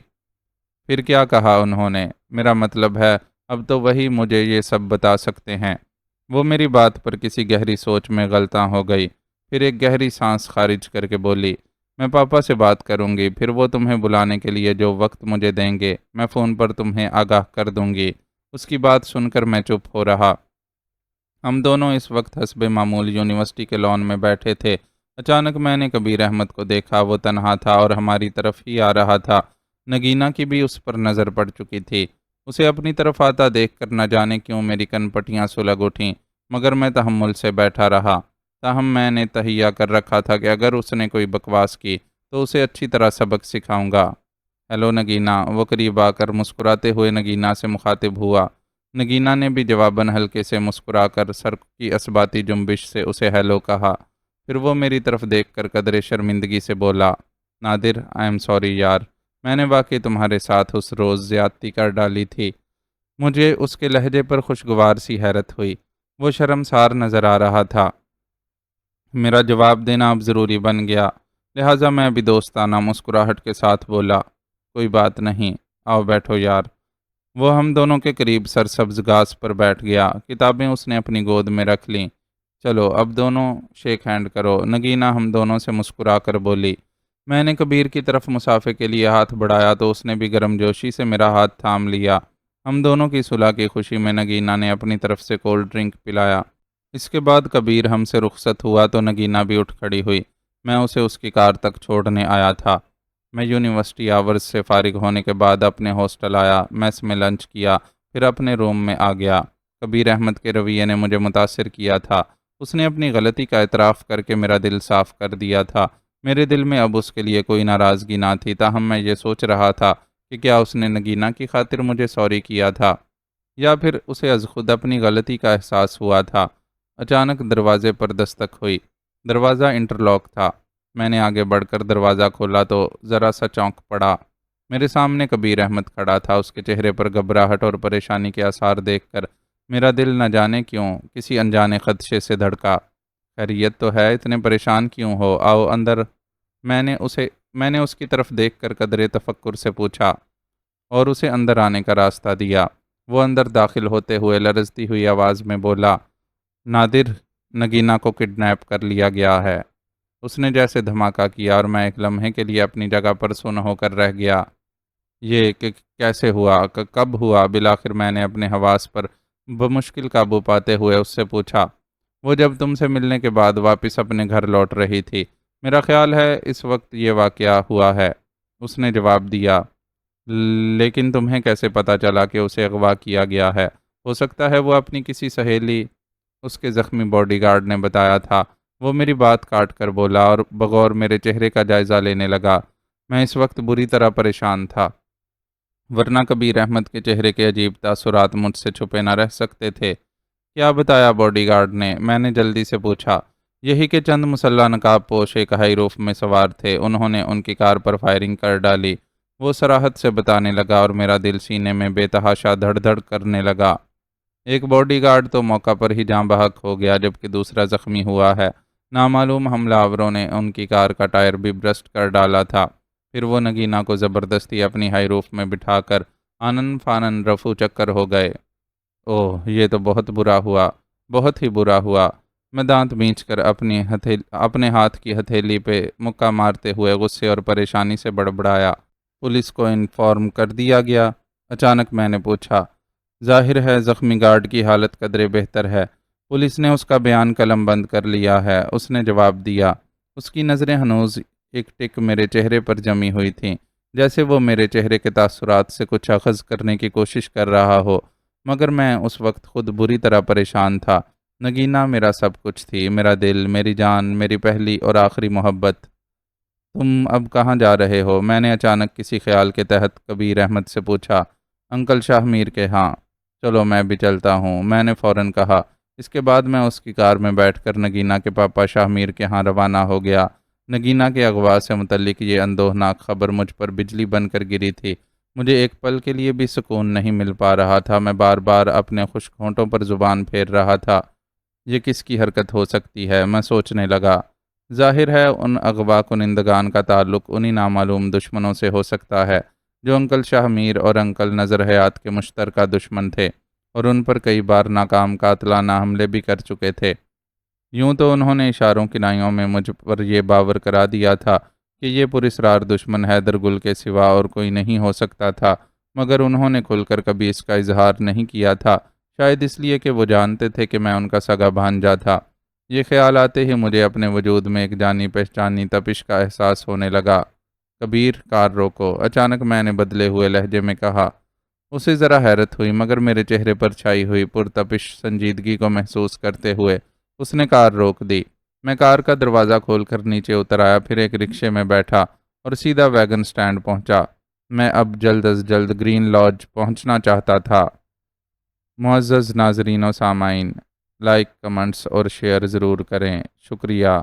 S1: پھر کیا کہا انہوں نے؟ میرا مطلب ہے اب تو وہی مجھے یہ سب بتا سکتے ہیں۔ وہ میری بات پر کسی گہری سوچ میں غلطاں ہو گئی، پھر ایک گہری سانس خارج کر کے بولی، میں پاپا سے بات کروں گی، پھر وہ تمہیں بلانے کے لیے جو وقت مجھے دیں گے میں فون پر تمہیں آگاہ کر دوں گی۔ اس کی بات سن کر میں چپ ہو رہا۔ ہم دونوں اس وقت حسب معمول یونیورسٹی کے لان میں بیٹھے تھے۔ اچانک میں نے کبیر احمد کو دیکھا، وہ تنہا تھا اور ہماری طرف ہی آ رہا تھا۔ نگینہ کی بھی اس پر نظر پڑ چکی تھی۔ اسے اپنی طرف آتا دیکھ کر نہ جانے کیوں میری کن پٹیاں سلگ اٹھیں، مگر میں تحمل سے بیٹھا رہا۔ تاہم میں نے تہیہ کر رکھا تھا کہ اگر اس نے کوئی بکواس کی تو اسے اچھی طرح سبق سکھاؤں گا۔ ہیلو نگینہ، وہ قریب آ کر مسکراتے ہوئے نگینہ سے مخاطب ہوا۔ نگینہ نے بھی جواباً ہلکے سے مسکرا کر سر کی اثباتی جنبش سے اسے ہیلو کہا۔ پھر وہ میری طرف دیکھ کر قدرے شرمندگی سے بولا، نادر، آئی ایم سوری یار، میں نے واقعی تمہارے ساتھ اس روز زیادتی کر ڈالی تھی۔ مجھے اس کے لہجے پر خوشگوار سی حیرت ہوئی، وہ شرمسار نظر آ رہا تھا۔ میرا جواب دینا اب ضروری بن گیا، لہٰذا میں بھی دوستانہ مسکراہٹ کے ساتھ بولا، کوئی بات نہیں، آؤ بیٹھو یار۔ وہ ہم دونوں کے قریب سرسبز گھاس پر بیٹھ گیا، کتابیں اس نے اپنی گود میں رکھ لیں۔ چلو اب دونوں شیک ہینڈ کرو، نگینہ ہم دونوں سے مسکرا کر بولی۔ میں نے کبیر کی طرف مسافے کے لیے ہاتھ بڑھایا تو اس نے بھی گرم جوشی سے میرا ہاتھ تھام لیا۔ ہم دونوں کی صلح کی خوشی میں نگینہ نے اپنی طرف سے کولڈ ڈرنک پلایا۔ اس کے بعد کبیر ہم سے رخصت ہوا تو نگینہ بھی اٹھ کھڑی ہوئی۔ میں اسے اس کی کار تک چھوڑنے آیا تھا۔ میں یونیورسٹی آورز سے فارغ ہونے کے بعد اپنے ہاسٹل آیا، میس میں لنچ کیا، پھر اپنے روم میں آ گیا۔ کبیر احمد کے رویے نے مجھے متاثر کیا تھا۔ اس نے اپنی غلطی کا اعتراف کر کے میرا دل صاف کر دیا تھا۔ میرے دل میں اب اس کے لیے کوئی ناراضگی نہ تھی، تاہم میں یہ سوچ رہا تھا کہ کیا اس نے نگینہ کی خاطر مجھے سوری کیا تھا، یا پھر اسے از خود اپنی غلطی کا احساس ہوا تھا۔ اچانک دروازے پر دستک ہوئی۔ دروازہ انٹرلاک تھا۔ میں نے آگے بڑھ کر دروازہ کھولا تو ذرا سا چونک پڑا۔ میرے سامنے کبیر احمد کھڑا تھا۔ اس کے چہرے پر گھبراہٹ اور پریشانی کے آثار دیکھ کر میرا دل نہ جانے کیوں کسی انجانے خدشے سے دھڑکا۔ خیریت تو ہے؟ اتنے پریشان کیوں ہو؟ آؤ اندر، میں نے اس کی طرف دیکھ کر قدرے تفکر سے پوچھا اور اسے اندر آنے کا راستہ دیا۔ وہ اندر داخل ہوتے ہوئے لرزتی ہوئی آواز میں بولا، نادر، نگینہ کو کڈنیپ کر لیا گیا ہے۔ اس نے جیسے دھماکہ کیا اور میں ایک لمحے کے لیے اپنی جگہ پر سن ہو کر رہ گیا۔ یہ کہ کیسے ہوا؟ کب ہوا؟ بالآخر میں نے اپنے حواس پر بمشکل قابو پاتے ہوئے اس سے پوچھا۔ وہ جب تم سے ملنے کے بعد واپس اپنے گھر لوٹ رہی تھی میرا خیال ہے اس وقت یہ واقعہ ہوا ہے۔ اس نے جواب دیا، لیکن تمہیں کیسے پتہ چلا کہ اسے اغوا کیا گیا ہے؟ ہو سکتا ہے وہ اپنی کسی سہیلی، اس کے زخمی باڈی گارڈ نے بتایا تھا۔ وہ میری بات کاٹ کر بولا اور بغور میرے چہرے کا جائزہ لینے لگا۔ میں اس وقت بری طرح پریشان تھا، ورنہ کبیر احمد کے چہرے کے عجیب تاثرات مجھ سے چھپے نہ رہ سکتے تھے۔ کیا بتایا باڈی گارڈ نے؟ میں نے جلدی سے پوچھا۔ یہی کہ چند مسلح نقاب پوش ایک ہائی روف میں سوار تھے، انہوں نے ان کی کار پر فائرنگ کر ڈالی۔ وہ صراحت سے بتانے لگا اور میرا دل سینے میں بے تحاشا دھڑ دھڑ کرنے لگا۔ ایک باڈی گارڈ تو موقع پر ہی جاں بحق ہو گیا، جبکہ دوسرا زخمی ہوا ہے۔ نامعلوم حملہ آوروں نے ان کی کار کا ٹائر بھی برسٹ کر ڈالا تھا۔ پھر وہ نگینہ کو زبردستی اپنی ہائی روف میں بٹھا کر آنن فانن رفو چکر ہو گئے۔ اوہ، یہ تو بہت برا ہوا، بہت ہی برا ہوا۔ میں دانت بینچ کر اپنے ہاتھ کی ہتھیلی پہ مکہ مارتے ہوئے غصے اور پریشانی سے بڑبڑایا۔ پولیس کو انفارم کر دیا گیا؟ اچانک میں نے پوچھا۔ ظاہر ہے زخمی گارڈ کی حالت قدرے بہتر ہے، پولیس نے اس کا بیان قلم بند کر لیا ہے، اس نے جواب دیا۔ اس کی نظریں ہنوز ایک ٹک میرے چہرے پر جمی ہوئی تھیں، جیسے وہ میرے چہرے کے تاثرات سے کچھ اخذ کرنے کی کوشش کر رہا ہو، مگر میں اس وقت خود بری طرح پریشان تھا۔ نگینہ میرا سب کچھ تھی، میرا دل، میری جان، میری پہلی اور آخری محبت۔ تم اب کہاں جا رہے ہو؟ میں نے اچانک کسی خیال کے تحت کبیر احمد سے پوچھا۔ انکل شاہ میر کے ہاں۔ چلو میں بھی چلتا ہوں، میں نے فوراً کہا۔ اس کے بعد میں اس کی کار میں بیٹھ کر نگینہ کے پاپا شاہ میر کے ہاں روانہ ہو گیا۔ نگینہ کے اغوا سے متعلق یہ اندوہناک خبر مجھ پر بجلی بن کر گری تھی۔ مجھے ایک پل کے لیے بھی سکون نہیں مل پا رہا تھا۔ میں بار بار اپنے خشک ہونٹوں پر زبان پھیر رہا تھا۔ یہ کس کی حرکت ہو سکتی ہے؟ میں سوچنے لگا۔ ظاہر ہے ان اغوا کنندگان کا تعلق انہی نامعلوم دشمنوں سے ہو سکتا ہے جو انکل شاہ میر اور انکل نظر حیات کے مشترکہ دشمن تھے، اور ان پر کئی بار ناکام قاتلانہ حملے بھی کر چکے تھے۔ یوں تو انہوں نے اشاروں کنائیوں میں مجھ پر یہ باور کرا دیا تھا کہ یہ پراسرار دشمن حیدر گل کے سوا اور کوئی نہیں ہو سکتا تھا، مگر انہوں نے کھل کر کبھی اس کا اظہار نہیں کیا تھا، شاید اس لیے کہ وہ جانتے تھے کہ میں ان کا سگا بھانجا تھا۔ یہ خیال آتے ہی مجھے اپنے وجود میں ایک جانی پہچانی تپش کا احساس ہونے لگا۔ کبیر، کار روکو، اچانک میں نے بدلے ہوئے لہجے میں کہا۔ اسے ذرا حیرت ہوئی، مگر میرے چہرے پر چھائی ہوئی پرتپش سنجیدگی کو محسوس کرتے ہوئے اس نے کار روک دی۔ میں کار کا دروازہ کھول کر نیچے اتر آیا، پھر ایک رکشے میں بیٹھا اور سیدھا ویگن سٹینڈ پہنچا۔ میں اب جلد از جلد گرین لاج پہنچنا چاہتا تھا۔ معزز ناظرین و سامعین، لائک، کمنٹس اور شیئر ضرور کریں، شکریہ۔